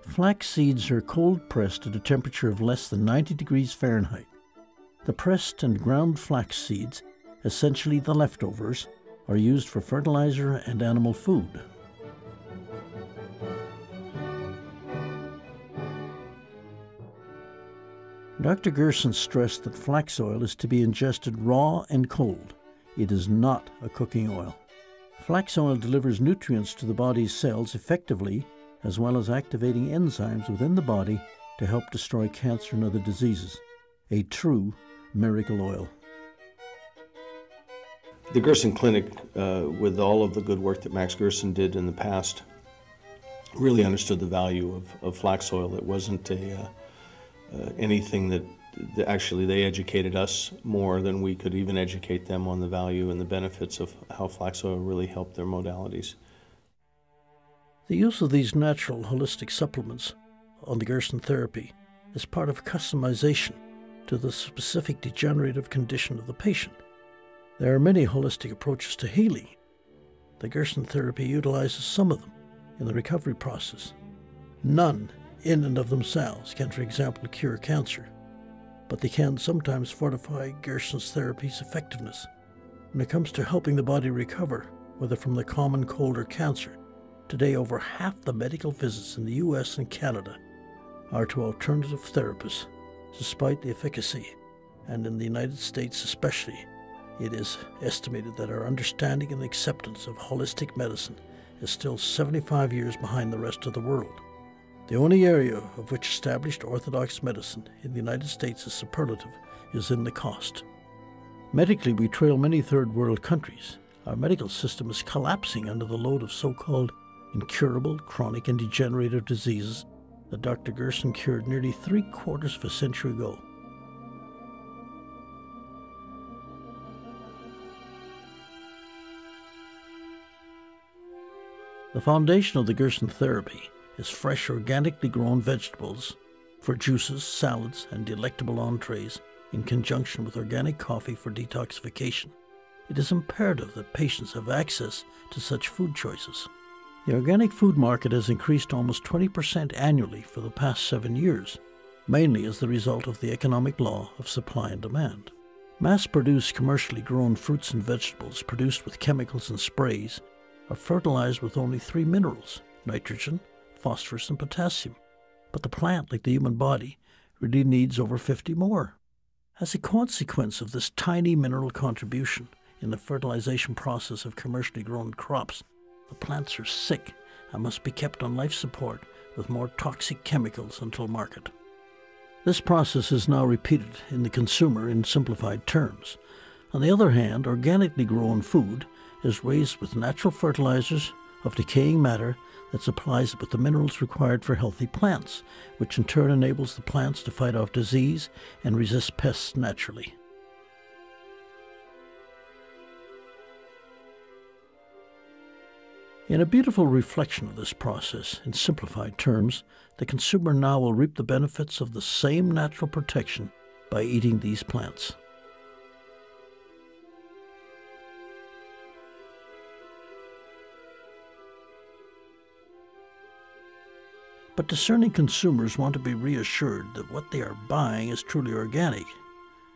A: Flax seeds are cold pressed at a temperature of less than 90 degrees Fahrenheit. The pressed and ground flax seeds, essentially the leftovers, are used for fertilizer and animal food. Dr. Gerson stressed that flax oil is to be ingested raw and cold. It is not a cooking oil. Flax oil delivers nutrients to the body's cells effectively, as well as activating enzymes within the body to help destroy cancer and other diseases. A true miracle oil.
N: The Gerson Clinic, with all of the good work that Max Gerson did in the past, really understood the value of flax oil. It wasn't anything that actually they educated us more than we could even educate them on the value and the benefits of how flax oil really helped their modalities.
A: The use of these natural holistic supplements on the Gerson therapy is part of customization to the specific degenerative condition of the patient. There are many holistic approaches to healing. The Gerson therapy utilizes some of them in the recovery process. None, in and of themselves, can, for example, cure cancer, but they can sometimes fortify Gerson's therapy's effectiveness. When it comes to helping the body recover, whether from the common cold or cancer, today over half the medical visits in the US and Canada are to alternative therapists, despite the efficacy, and in the United States especially, it is estimated that our understanding and acceptance of holistic medicine is still 75 years behind the rest of the world. The only area of which established orthodox medicine in the United States is superlative is in the cost. Medically, we trail many third world countries. Our medical system is collapsing under the load of so-called incurable, chronic, and degenerative diseases that Dr. Gerson cured nearly 3/4 of a century ago. The foundation of the Gerson therapy is fresh, organically grown vegetables for juices, salads, and delectable entrees in conjunction with organic coffee for detoxification. It is imperative that patients have access to such food choices. The organic food market has increased almost 20% annually for the past 7 years, mainly as the result of the economic law of supply and demand. Mass-produced, commercially grown fruits and vegetables produced with chemicals and sprays are fertilized with only 3 minerals: nitrogen, phosphorus, and potassium. But the plant, like the human body, really needs over 50 more. As a consequence of this tiny mineral contribution in the fertilization process of commercially grown crops, the plants are sick and must be kept on life support with more toxic chemicals until market. This process is now repeated in the consumer in simplified terms. On the other hand, organically grown food is raised with natural fertilizers of decaying matter that supplies it with the minerals required for healthy plants, which in turn enables the plants to fight off disease and resist pests naturally. In a beautiful reflection of this process, in simplified terms, the consumer now will reap the benefits of the same natural protection by eating these plants. But discerning consumers want to be reassured that what they are buying is truly organic.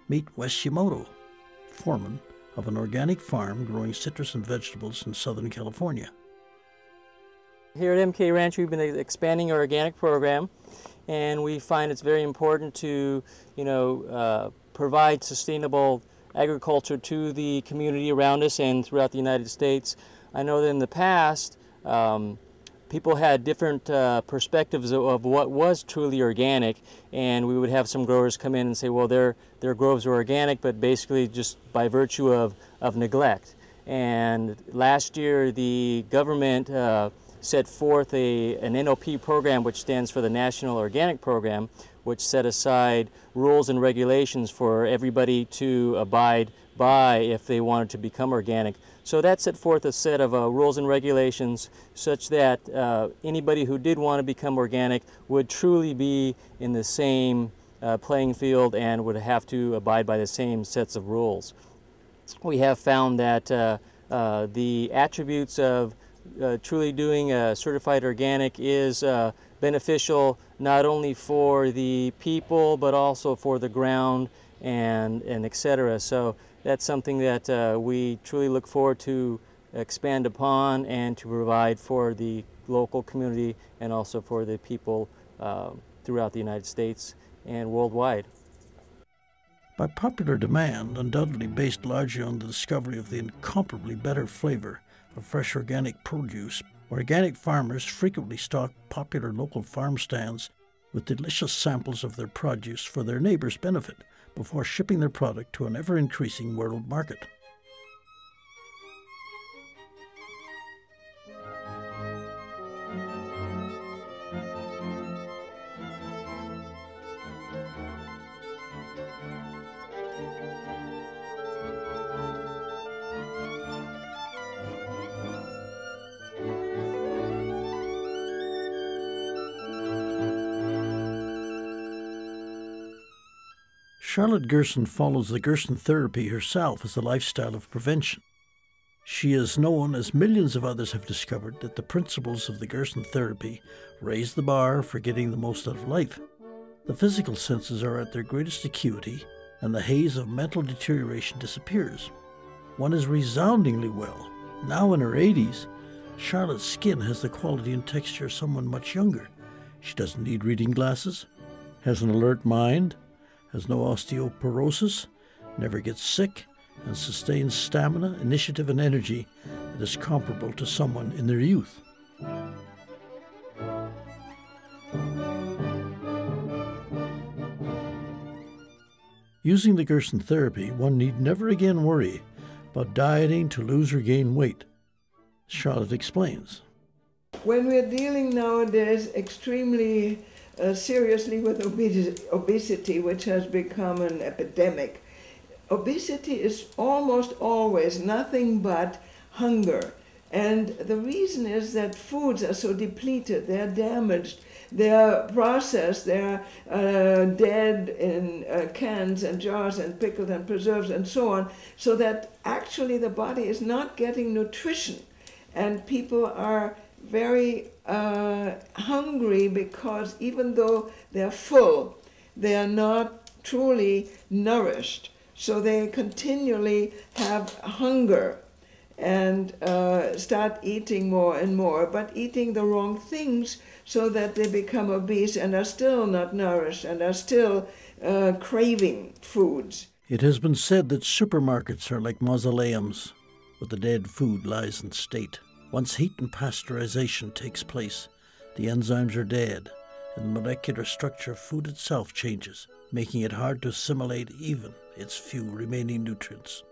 A: Meet Wes Yamamoto, foreman of an organic farm growing citrus and vegetables in Southern California.
O: Here at MK Ranch, we've been expanding our organic program, and we find it's very important to, provide sustainable agriculture to the community around us and throughout the United States. I know that in the past, people had different perspectives of what was truly organic, and we would have some growers come in and say, well, their groves are organic, but basically just by virtue of neglect. And last year, the government set forth an NOP program, which stands for the National Organic Program, which set aside rules and regulations for everybody to abide by if they wanted to become organic. So that set forth a set of rules and regulations such that anybody who did want to become organic would truly be in the same playing field and would have to abide by the same sets of rules. We have found that the attributes of truly doing certified organic is beneficial not only for the people but also for the ground and etc. So that's something that we truly look forward to expand upon and to provide for the local community and also for the people throughout the United States and worldwide.
A: By popular demand, undoubtedly based largely on the discovery of the incomparably better flavor of fresh organic produce, organic farmers frequently stock popular local farm stands with delicious samples of their produce for their neighbors' benefit before shipping their product to an ever-increasing world market. Charlotte Gerson follows the Gerson therapy herself as a lifestyle of prevention. She is known, as millions of others have discovered, that the principles of the Gerson therapy raise the bar for getting the most out of life. The physical senses are at their greatest acuity, and the haze of mental deterioration disappears. One is resoundingly well. Now in her 80s, Charlotte's skin has the quality and texture of someone much younger. She doesn't need reading glasses, has an alert mind, has no osteoporosis, never gets sick, and sustains stamina, initiative, and energy that is comparable to someone in their youth. Using the Gerson therapy, one need never again worry about dieting to lose or gain weight. Charlotte explains.
B: When we're dealing nowadays extremely seriously with obesity, which has become an epidemic, obesity is almost always nothing but hunger. And the reason is that foods are so depleted, they're damaged, they're processed, they're dead in cans and jars and pickled and preserved and so on, so that actually the body is not getting nutrition. And people are very hungry because even though they're full, they are not truly nourished. So they continually have hunger and start eating more and more, but eating the wrong things so that they become obese and are still not nourished and are still craving foods.
A: It has been said that supermarkets are like mausoleums where the dead food lies in state. Once heat and pasteurization takes place, the enzymes are dead and the molecular structure of food itself changes, making it hard to assimilate even its few remaining nutrients.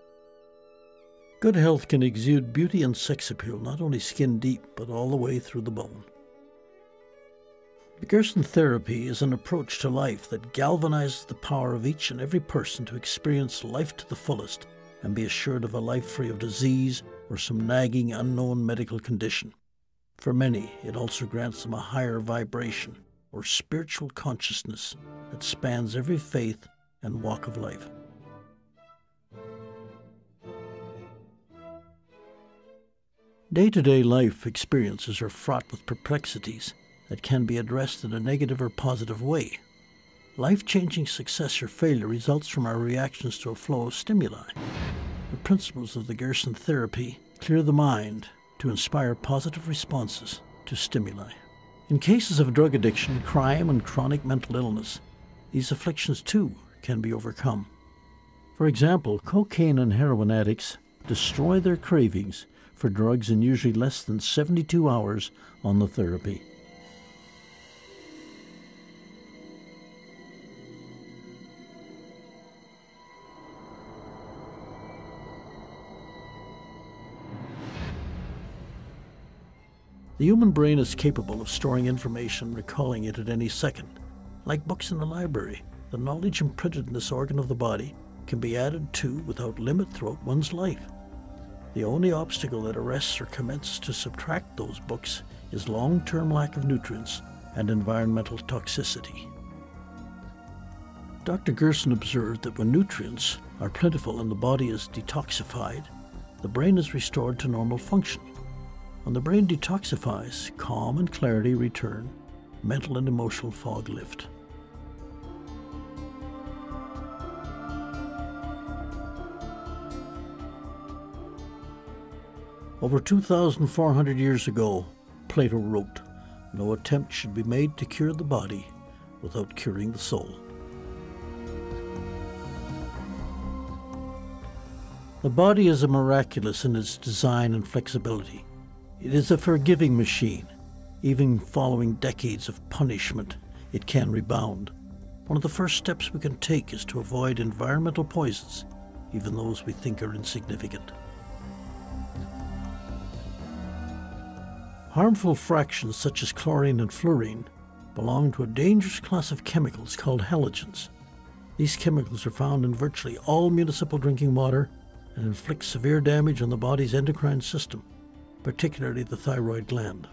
A: Good health can exude beauty and sex appeal, not only skin deep, but all the way through the bone. The Gerson therapy is an approach to life that galvanizes the power of each and every person to experience life to the fullest and be assured of a life free of disease or some nagging unknown medical condition. For many, it also grants them a higher vibration or spiritual consciousness that spans every faith and walk of life. Day-to-day life experiences are fraught with perplexities that can be addressed in a negative or positive way. Life-changing success or failure results from our reactions to a flow of stimuli. The principles of the Gerson therapy clear the mind to inspire positive responses to stimuli. In cases of drug addiction, crime, and chronic mental illness, these afflictions too can be overcome. For example, cocaine and heroin addicts destroy their cravings for drugs in usually less than 72 hours on the therapy. The human brain is capable of storing information and recalling it at any second. Like books in the library, the knowledge imprinted in this organ of the body can be added to without limit throughout one's life. The only obstacle that arrests or commences to subtract those books is long-term lack of nutrients and environmental toxicity. Dr. Gerson observed that when nutrients are plentiful and the body is detoxified, the brain is restored to normal function. When the brain detoxifies, calm and clarity return, mental and emotional fog lift. Over 2,400 years ago, Plato wrote, "No attempt should be made to cure the body without curing the soul." The body is miraculous in its design and flexibility. It is a forgiving machine. Even following decades of punishment, it can rebound. One of the first steps we can take is to avoid environmental poisons, even those we think are insignificant. Harmful fractions such as chlorine and fluorine belong to a dangerous class of chemicals called halogens. These chemicals are found in virtually all municipal drinking water and inflict severe damage on the body's endocrine system, particularly the thyroid gland.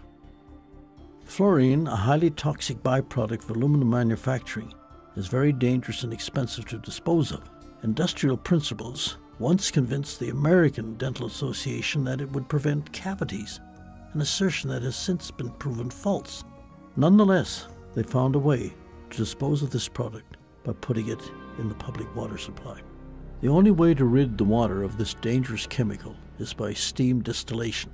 A: Fluorine, a highly toxic byproduct of aluminum manufacturing, is very dangerous and expensive to dispose of. Industrial principles once convinced the American Dental Association that it would prevent cavities, an assertion that has since been proven false. Nonetheless, they found a way to dispose of this product by putting it in the public water supply. The only way to rid the water of this dangerous chemical is by steam distillation.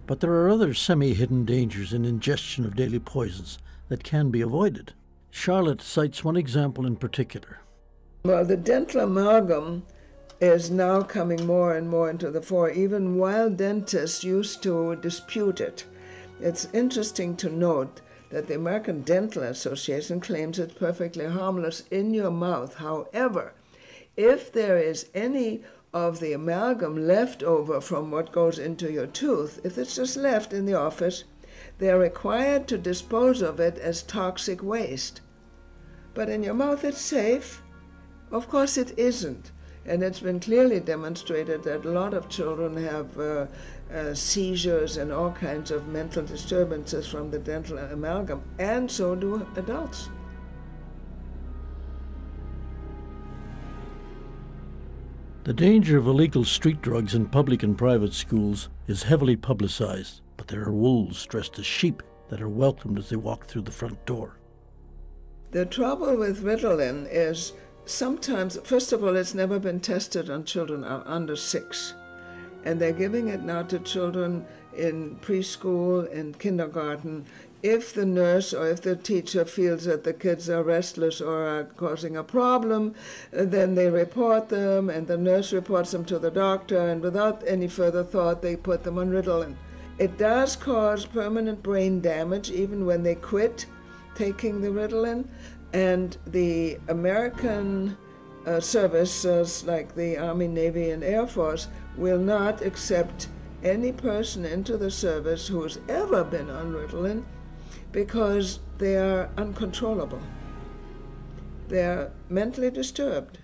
A: But there are other semi-hidden dangers in ingestion of daily poisons that can be avoided. Charlotte cites one example in particular.
B: Well, the dental amalgam is now coming more and more into the fore, even while dentists used to dispute it. It's interesting to note that the American Dental Association claims it's perfectly harmless in your mouth. However, if there is any of the amalgam left over from what goes into your tooth, if it's just left in the office, they're required to dispose of it as toxic waste. But in your mouth it's safe. Of course it isn't. And it's been clearly demonstrated that a lot of children have seizures and all kinds of mental disturbances from the dental amalgam, and so do adults.
A: The danger of illegal street drugs in public and private schools is heavily publicized, but there are wolves dressed as sheep that are welcomed as they walk through the front door.
B: The trouble with Ritalin is sometimes, first of all, it's never been tested on children under 6. And they're giving it now to children in preschool and kindergarten. If the nurse or if the teacher feels that the kids are restless or are causing a problem, then they report them, and the nurse reports them to the doctor, and without any further thought, they put them on Ritalin. It does cause permanent brain damage even when they quit taking the Ritalin, and the American services like the Army, Navy, and Air Force will not accept any person into the service who's ever been on Ritalin because they are uncontrollable. They're mentally disturbed.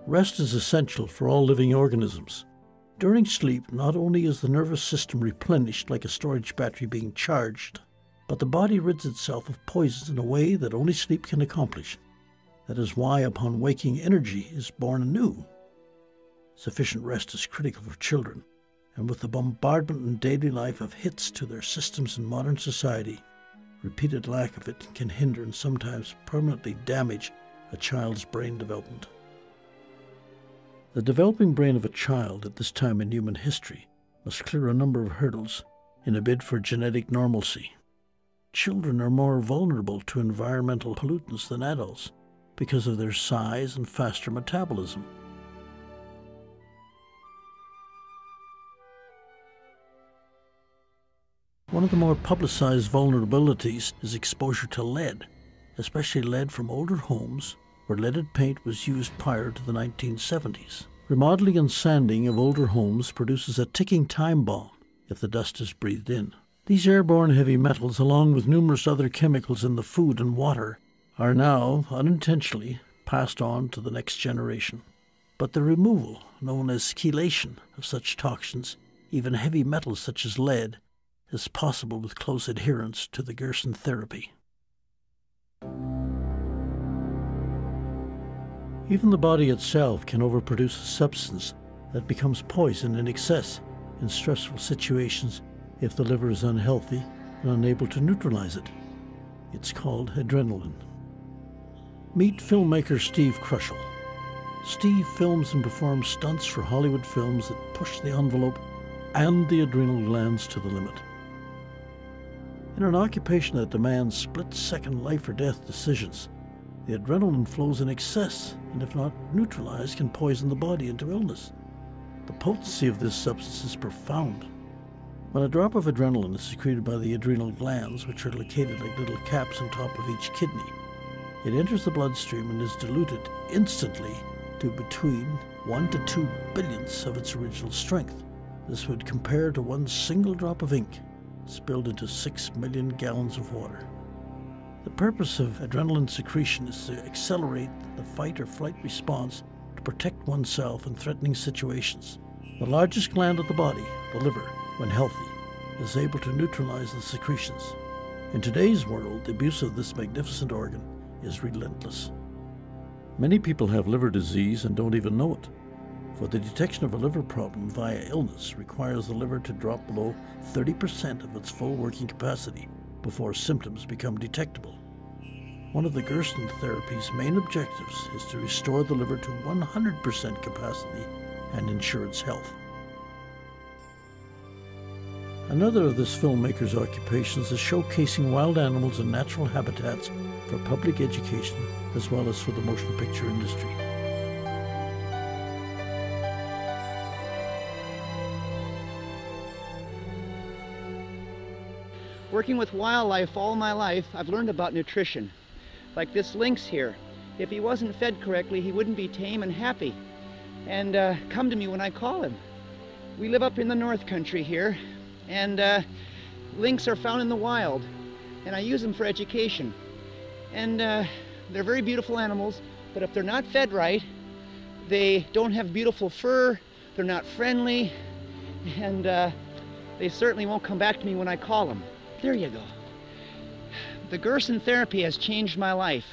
A: Rest is essential for all living organisms. During sleep, not only is the nervous system replenished like a storage battery being charged, but the body rids itself of poisons in a way that only sleep can accomplish. That is why, upon waking, energy is born anew. Sufficient rest is critical for children, and with the bombardment in daily life of hits to their systems in modern society, repeated lack of it can hinder and sometimes permanently damage a child's brain development. The developing brain of a child at this time in human history must clear a number of hurdles in a bid for genetic normalcy. Children are more vulnerable to environmental pollutants than adults because of their size and faster metabolism. One of the more publicized vulnerabilities is exposure to lead, especially lead from older homes where leaded paint was used prior to the 1970s. Remodeling and sanding of older homes produces a ticking time bomb if the dust is breathed in. These airborne heavy metals, along with numerous other chemicals in the food and water, are now, unintentionally, passed on to the next generation. But the removal, known as chelation, of such toxins, even heavy metals such as lead, is possible with close adherence to the Gerson therapy. Even the body itself can overproduce a substance that becomes poison in excess in stressful situations if the liver is unhealthy and unable to neutralize it. It's called adrenaline. Meet filmmaker Steve Krushel. Steve films and performs stunts for Hollywood films that push the envelope and the adrenal glands to the limit. In an occupation that demands split-second life-or-death decisions, the adrenaline flows in excess, and if not neutralized, can poison the body into illness. The potency of this substance is profound. When a drop of adrenaline is secreted by the adrenal glands, which are located like little caps on top of each kidney, it enters the bloodstream and is diluted instantly to between 1 to 2 billionths of its original strength. This would compare to one single drop of ink spilled into 6 million gallons of water. The purpose of adrenaline secretion is to accelerate the fight or flight response to protect oneself in threatening situations. The largest gland of the body, the liver, when healthy, is able to neutralize the secretions. In today's world, the abuse of this magnificent organ is relentless. Many people have liver disease and don't even know it. For the detection of a liver problem via illness requires the liver to drop below 30% of its full working capacity before symptoms become detectable. One of the Gerson therapy's main objectives is to restore the liver to 100% capacity and ensure its health. Another of this filmmaker's occupations is showcasing wild animals in natural habitats for public education as well as for the motion picture industry.
P: Working with wildlife all my life, I've learned about nutrition. Like this lynx here. If he wasn't fed correctly, he wouldn't be tame and happy and come to me when I call him. We live up in the North Country here, and lynx are found in the wild, and I use them for education. And they're very beautiful animals, but if they're not fed right, they don't have beautiful fur, they're not friendly, and they certainly won't come back to me when I call them. There you go. The Gerson therapy has changed my life.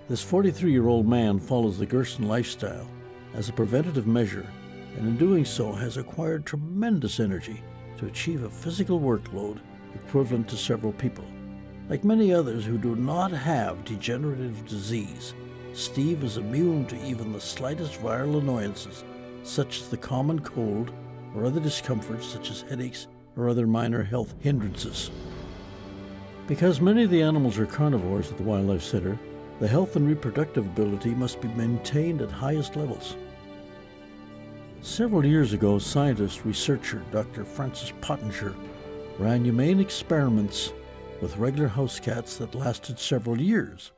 A: This 43-year-old man follows the Gerson lifestyle as a preventative measure, and in doing so has acquired tremendous energy to achieve a physical workload equivalent to several people. Like many others who do not have degenerative disease, Steve is immune to even the slightest viral annoyances, such as the common cold or other discomforts such as headaches or other minor health hindrances. Because many of the animals are carnivores at the Wildlife Center, the health and reproductive ability must be maintained at highest levels. Several years ago, scientist researcher Dr. Francis Pottinger ran humane experiments with regular house cats that lasted several years.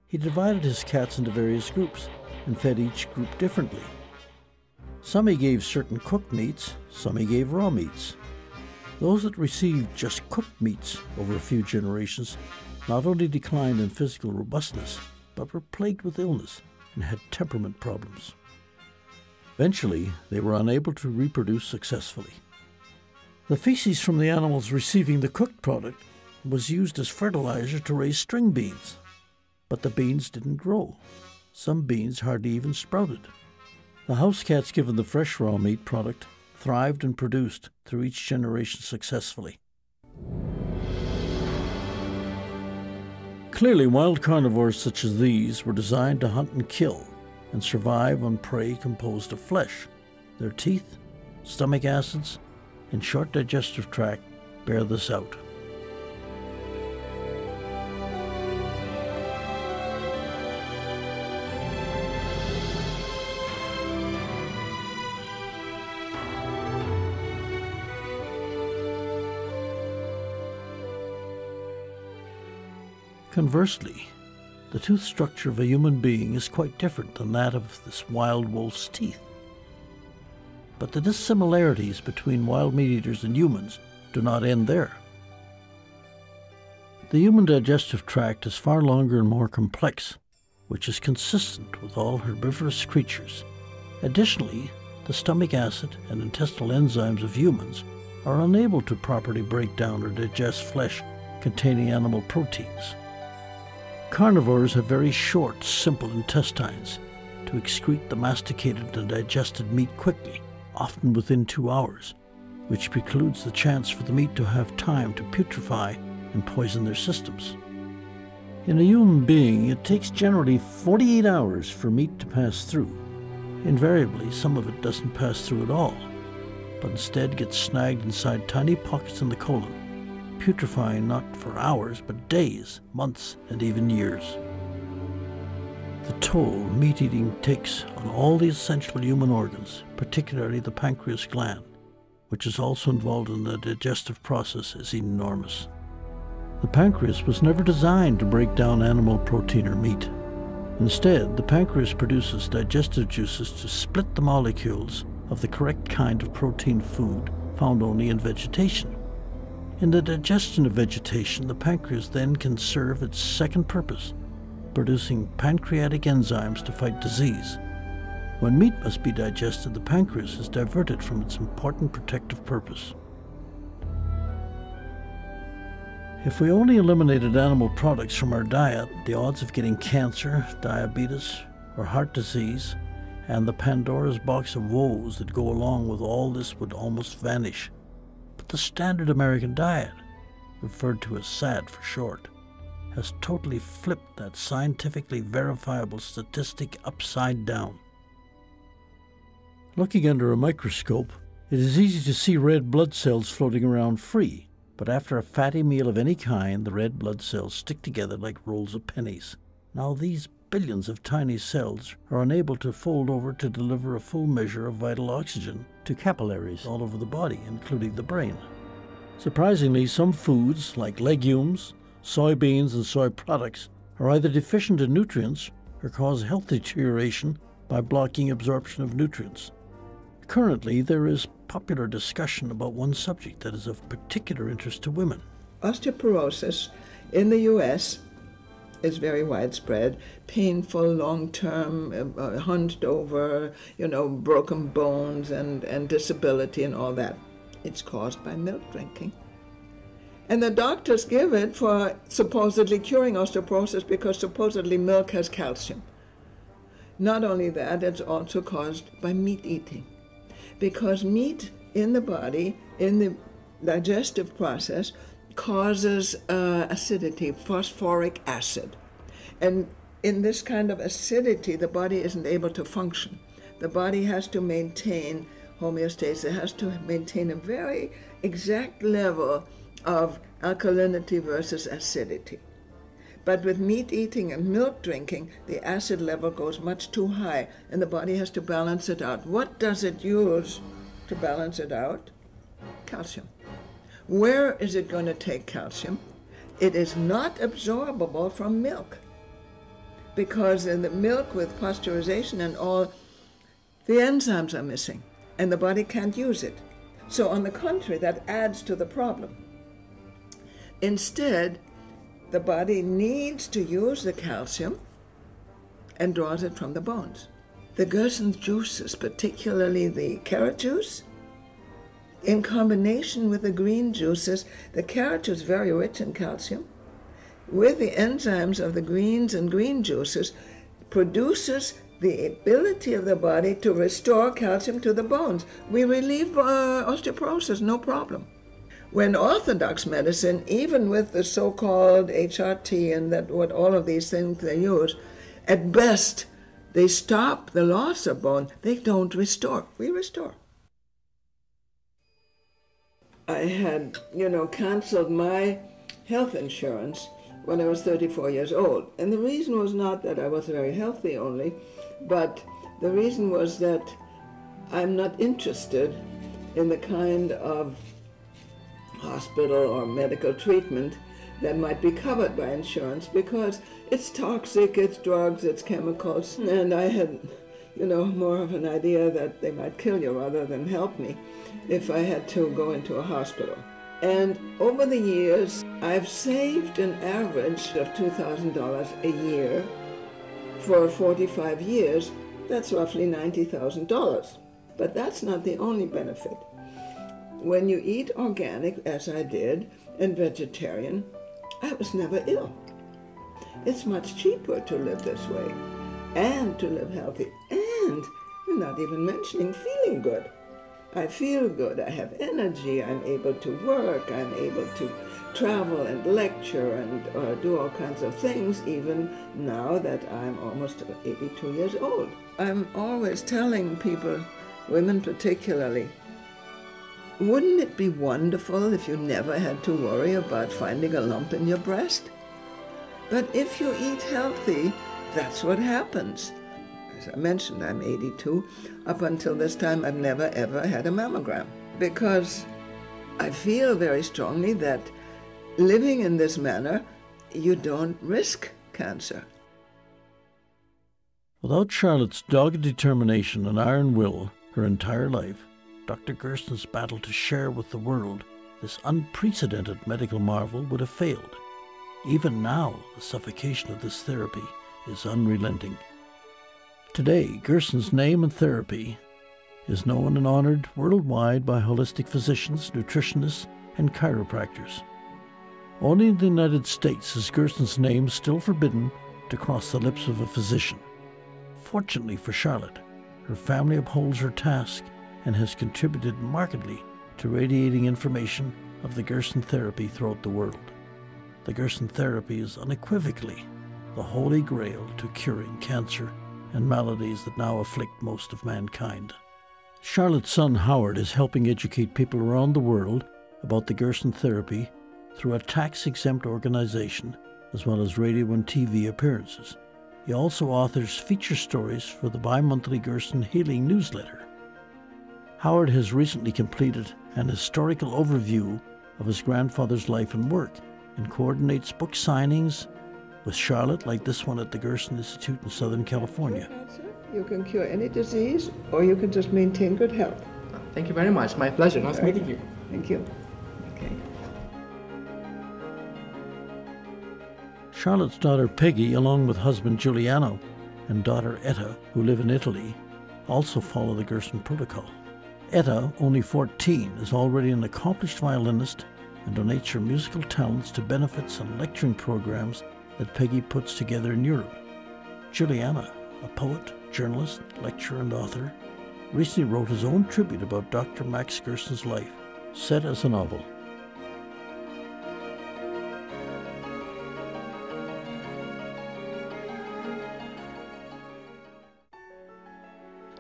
A: He divided his cats into various groups and fed each group differently. Some he gave certain cooked meats, some he gave raw meats. Those that received just cooked meats over a few generations not only declined in physical robustness, but were plagued with illness and had temperament problems. Eventually, they were unable to reproduce successfully. The feces from the animals receiving the cooked product was used as fertilizer to raise string beans. But the beans didn't grow. Some beans hardly even sprouted. The house cats given the fresh raw meat product thrived and produced through each generation successfully. Clearly, wild carnivores such as these were designed to hunt and kill and survive on prey composed of flesh. Their teeth, stomach acids, and short digestive tract bear this out. Conversely, the tooth structure of a human being is quite different than that of this wild wolf's teeth. But the dissimilarities between wild meat eaters and humans do not end there. The human digestive tract is far longer and more complex, which is consistent with all herbivorous creatures. Additionally, the stomach acid and intestinal enzymes of humans are unable to properly break down or digest flesh containing animal proteins. Carnivores have very short, simple intestines to excrete the masticated and digested meat quickly, often within 2 hours, which precludes the chance for the meat to have time to putrefy and poison their systems. In a human being, it takes generally 48 hours for meat to pass through. Invariably, some of it doesn't pass through at all, but instead gets snagged inside tiny pockets in the colon, putrefying not for hours, but days, months, and even years. The toll meat eating takes on all the essential human organs, particularly the pancreas gland, which is also involved in the digestive process, is enormous. The pancreas was never designed to break down animal protein or meat. Instead, the pancreas produces digestive juices to split the molecules of the correct kind of protein food found only in vegetation. In the digestion of vegetation, the pancreas then can serve its second purpose, producing pancreatic enzymes to fight disease. When meat must be digested, the pancreas is diverted from its important protective purpose. If we only eliminated animal products from our diet, the odds of getting cancer, diabetes, or heart disease, and the Pandora's box of woes that go along with all this would almost vanish. But the standard American diet, referred to as SAD for short, has totally flipped that scientifically verifiable statistic upside down. Looking under a microscope, it is easy to see red blood cells floating around free. But after a fatty meal of any kind, the red blood cells stick together like rolls of pennies. Now these billions of tiny cells are unable to fold over to deliver a full measure of vital oxygen to capillaries all over the body, including the brain. Surprisingly, some foods, like legumes, soybeans, and soy products, are either deficient in nutrients or cause health deterioration by blocking absorption of nutrients. Currently, there is popular discussion about one subject that is of particular interest to women.
B: Osteoporosis in the U.S. is very widespread, painful, long-term, hunched over, broken bones and disability and all that. It's caused by milk drinking. And the doctors give it for supposedly curing osteoporosis because supposedly milk has calcium. Not only that, it's also caused by meat eating. Because meat in the body, in the digestive process, causes acidity, phosphoric acid. And in this kind of acidity, the body isn't able to function. The body has to maintain homeostasis. It has to maintain a very exact level of alkalinity versus acidity. But with meat eating and milk drinking, the acid level goes much too high, and the body has to balance it out. What does it use to balance it out? Calcium. Where is it going to take calcium? It is not absorbable from milk, because in the milk with pasteurization and all, the enzymes are missing, and the body can't use it. So on the contrary, that adds to the problem. Instead, the body needs to use the calcium and draws it from the bones. The Gerson juices, particularly the carrot juice, in combination with the green juices, the carrot juice is very rich in calcium, with the enzymes of the greens and green juices, produces the ability of the body to restore calcium to the bones. We relieve osteoporosis, no problem. When orthodox medicine, even with the so-called HRT and what all of these things they use, at best they stop the loss of bone. They don't restore. We restore. I had, canceled my health insurance when I was 34 years old. And the reason was not that I was very healthy only, but the reason was that I'm not interested in the kind of hospital or medical treatment that might be covered by insurance, because it's toxic, it's drugs, it's chemicals, and I had, more of an idea that they might kill you rather than help me if I had to go into a hospital. And over the years, I've saved an average of $2,000 a year for 45 years. That's roughly $90,000. But that's not the only benefit. When you eat organic, as I did, and vegetarian, I was never ill. It's much cheaper to live this way and to live healthy, and we're not even mentioning feeling good. I feel good, I have energy, I'm able to work, I'm able to travel and lecture and do all kinds of things, even now that I'm almost 82 years old. I'm always telling people, women particularly, wouldn't it be wonderful if you never had to worry about finding a lump in your breast? But if you eat healthy, that's what happens. As I mentioned, I'm 82. Up until this time, I've never ever had a mammogram, because I feel very strongly that living in this manner, you don't risk cancer.
A: Without Charlotte's dogged determination and iron will her entire life, Dr. Gerson's battle to share with the world this unprecedented medical marvel would have failed. Even now, the suffocation of this therapy is unrelenting. Today, Gerson's name and therapy is known and honored worldwide by holistic physicians, nutritionists, and chiropractors. Only in the United States is Gerson's name still forbidden to cross the lips of a physician. Fortunately for Charlotte, her family upholds her task and has contributed markedly to radiating information of the Gerson therapy throughout the world. The Gerson therapy is unequivocally the holy grail to curing cancer and maladies that now afflict most of mankind. Charlotte's son Howard is helping educate people around the world about the Gerson therapy through a tax-exempt organization as well as radio and TV appearances. He also authors feature stories for the bi-monthly Gerson Healing newsletter. Howard has recently completed an historical overview of his grandfather's life and work and coordinates book signings with Charlotte, like this one at the Gerson Institute in Southern California.
B: You can cure any disease, or you can just maintain good health.
Q: Thank you very much. My pleasure. Nice meeting you.
B: Thank you. Okay.
A: Charlotte's daughter Peggy, along with husband Giuliano and daughter Etta, who live in Italy, also follow the Gerson protocol. Etta, only 14, is already an accomplished violinist and donates her musical talents to benefits and lecturing programs that Peggy puts together in Europe. Giuliano, a poet, journalist, lecturer, and author, recently wrote his own tribute about Dr. Max Gerson's life, set as a novel.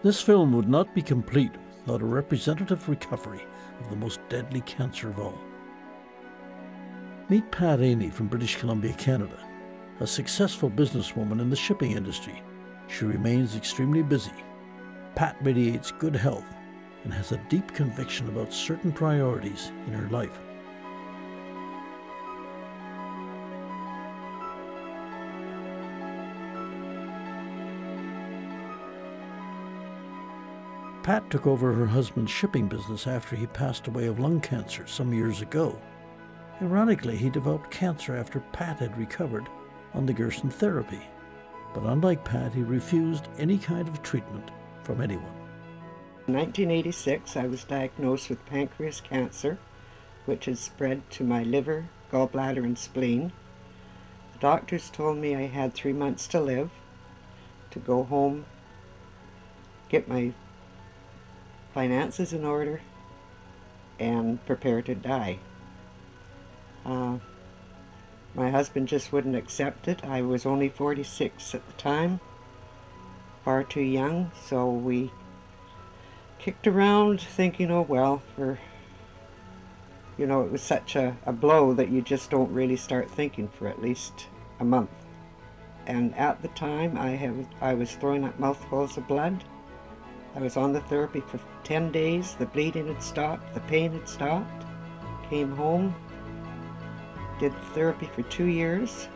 A: This film would not be complete without a representative recovery of the most deadly cancer of all. Meet Pat Aney from British Columbia, Canada, a successful businesswoman in the shipping industry. She remains extremely busy. Pat radiates good health and has a deep conviction about certain priorities in her life. Pat took over her husband's shipping business after he passed away of lung cancer some years ago. Ironically, he developed cancer after Pat had recovered on the Gerson therapy. But unlike Pat, he refused any kind of treatment from anyone.
R: In 1986, I was diagnosed with pancreas cancer, which had spread to my liver, gallbladder, and spleen. The doctors told me I had 3 months to live, to go home, get my finances in order, and prepare to die. My husband just wouldn't accept it. I was only 46 at the time, far too young, so we kicked around thinking, oh well, it was such a blow that you just don't really start thinking for at least a month. And at the time, I was throwing up mouthfuls of blood. I was on the therapy for 10 days. The bleeding had stopped, the pain had stopped. Came home, did therapy for 2 years.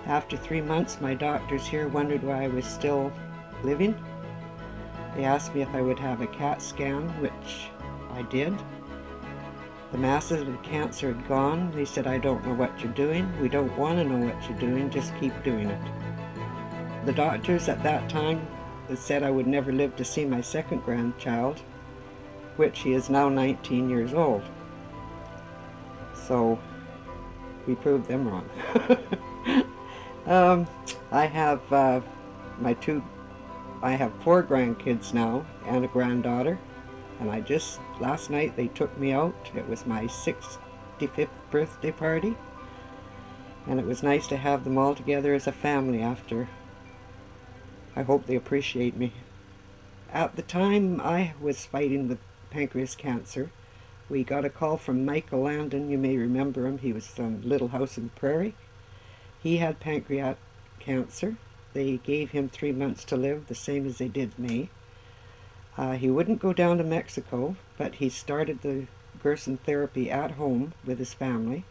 R: After 3 months, my doctors here wondered why I was still living. They asked me if I would have a CAT scan, which I did. The masses of the cancer had gone. They said, I don't know what you're doing. We don't want to know what you're doing. Just keep doing it. The doctors at that time said I would never live to see my second grandchild, which he is now 19 years old. So we proved them wrong. I have I have 4 grandkids now and a granddaughter, and last night they took me out. It was my 65th birthday party, and it was nice to have them all together as a family after. I hope they appreciate me. At the time I was fighting with pancreas cancer, we got a call from Michael Landon. You may remember him. He was from Little House on the Prairie. He had pancreatic cancer. They gave him 3 months to live, the same as they did me. He wouldn't go down to Mexico, but he started the Gerson therapy at home with his family.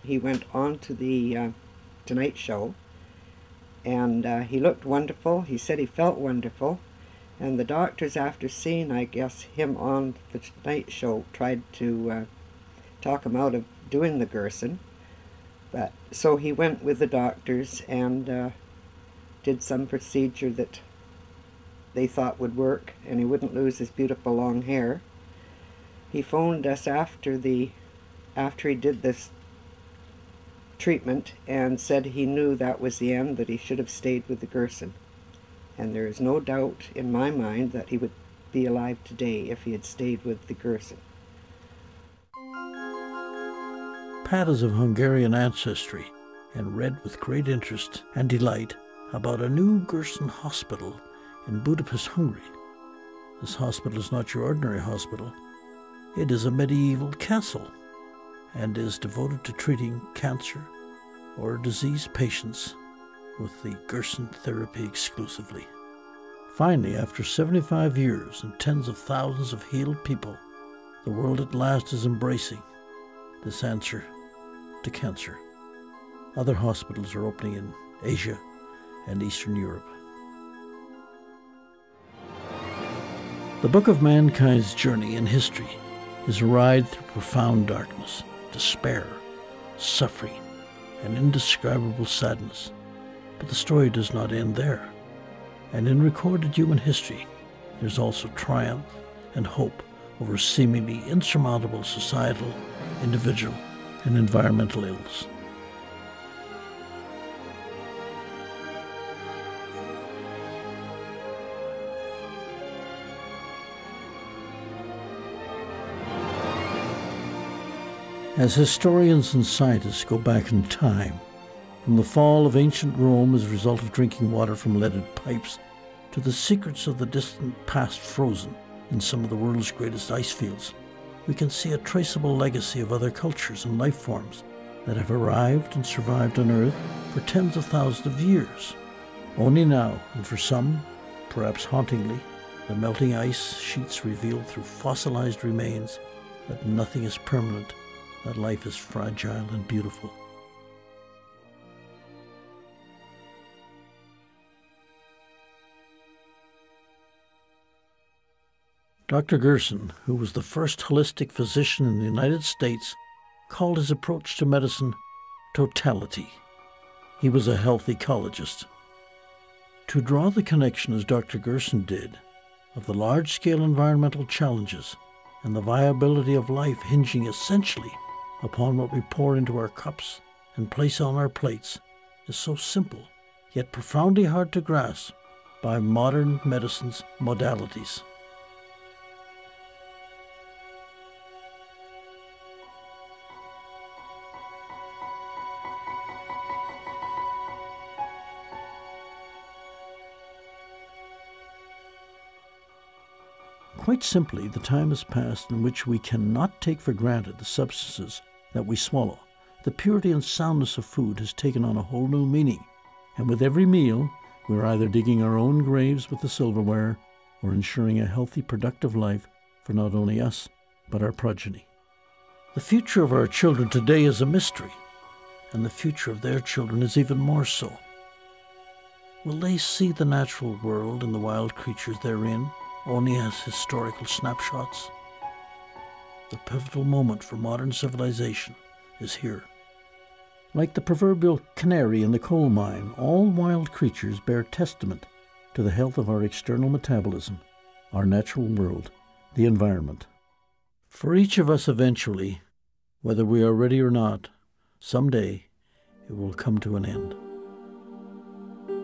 R: He went on to the Tonight Show, And he looked wonderful. He said he felt wonderful. And the doctors, after seeing, I guess, him on the Tonight Show, tried to talk him out of doing the Gerson. But so he went with the doctors and did some procedure that they thought would work, and he wouldn't lose his beautiful long hair. He phoned us after he did this treatment and said he knew that was the end, that he should have stayed with the Gerson. And there is no doubt in my mind that he would be alive today if he had stayed with the Gerson.
A: Pat is of Hungarian ancestry and read with great interest and delight about a new Gerson hospital in Budapest, Hungary. This hospital is not your ordinary hospital. It is a medieval castle and is devoted to treating cancer or diseased patients with the Gerson therapy exclusively. Finally, after 75 years and tens of thousands of healed people, the world at last is embracing this answer to cancer. Other hospitals are opening in Asia and Eastern Europe. The book of mankind's journey in history is a ride through profound darkness, despair, suffering, and indescribable sadness. But the story does not end there. And in recorded human history, there's also triumph and hope over seemingly insurmountable societal, individual, and environmental ills. As historians and scientists go back in time, from the fall of ancient Rome as a result of drinking water from leaded pipes, to the secrets of the distant past frozen in some of the world's greatest ice fields, we can see a traceable legacy of other cultures and life forms that have arrived and survived on Earth for tens of thousands of years. Only now, and for some, perhaps hauntingly, the melting ice sheets reveal through fossilized remains that nothing is permanent, that life is fragile and beautiful. Dr. Gerson, who was the first holistic physician in the United States, called his approach to medicine totality. He was a health ecologist. To draw the connection, as Dr. Gerson did, of the large-scale environmental challenges and the viability of life hinging essentially upon what we pour into our cups and place on our plates, is so simple, yet profoundly hard to grasp by modern medicine's modalities. Quite simply, the time has passed in which we cannot take for granted the substances that we swallow. The purity and soundness of food has taken on a whole new meaning, and with every meal, we're either digging our own graves with the silverware or ensuring a healthy, productive life for not only us, but our progeny. The future of our children today is a mystery, and the future of their children is even more so. Will they see the natural world and the wild creatures therein only as historical snapshots? The pivotal moment for modern civilization is here. Like the proverbial canary in the coal mine, all wild creatures bear testament to the health of our external metabolism, our natural world, the environment. For each of us eventually, whether we are ready or not, someday it will come to an end.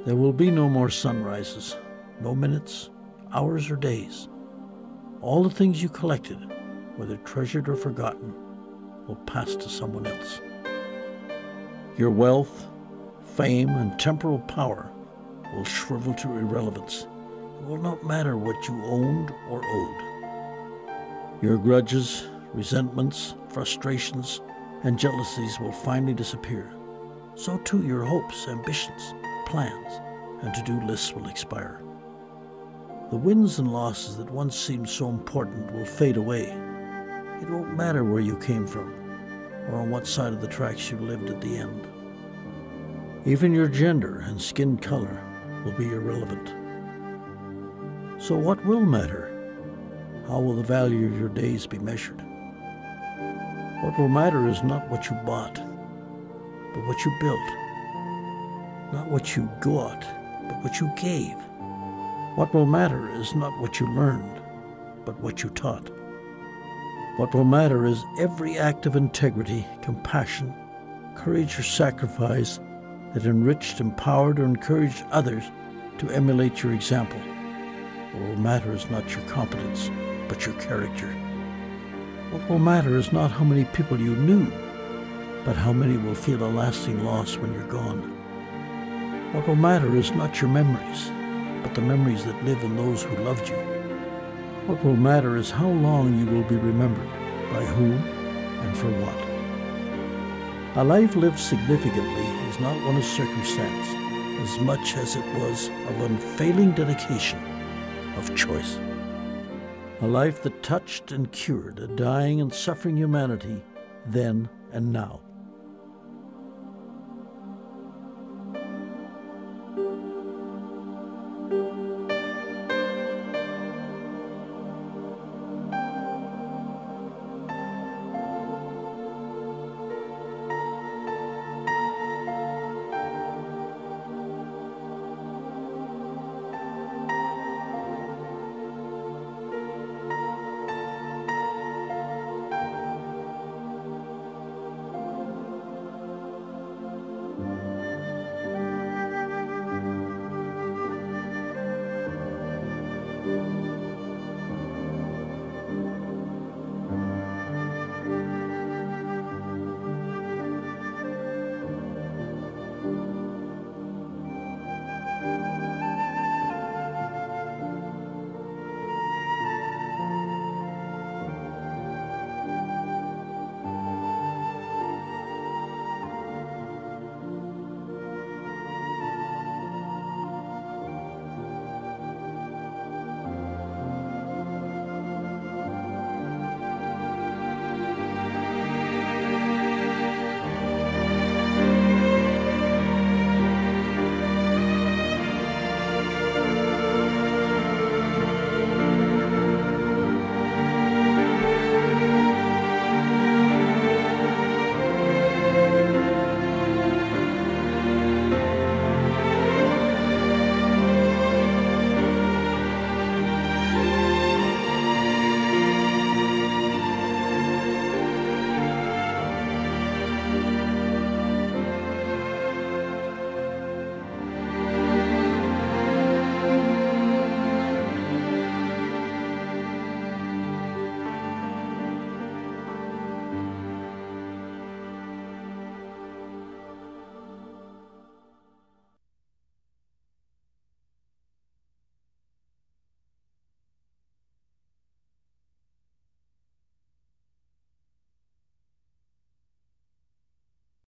A: There will be no more sunrises, no minutes, hours or days. All the things you collected, whether treasured or forgotten, will pass to someone else. Your wealth, fame, and temporal power will shrivel to irrelevance. It will not matter what you owned or owed. Your grudges, resentments, frustrations, and jealousies will finally disappear. So too your hopes, ambitions, plans, and to-do lists will expire. The wins and losses that once seemed so important will fade away. It won't matter where you came from or on what side of the tracks you lived at the end. Even your gender and skin color will be irrelevant. So what will matter? How will the value of your days be measured? What will matter is not what you bought, but what you built. Not what you got, but what you gave. What will matter is not what you learned, but what you taught. What will matter is every act of integrity, compassion, courage, or sacrifice that enriched, empowered, or encouraged others to emulate your example. What will matter is not your competence, but your character. What will matter is not how many people you knew, but how many will feel a lasting loss when you're gone. What will matter is not your memories, but the memories that live in those who loved you. What will matter is how long you will be remembered, by whom, and for what. A life lived significantly is not one of circumstance, as much as it was of unfailing dedication, of choice. A life that touched and cured a dying and suffering humanity then and now.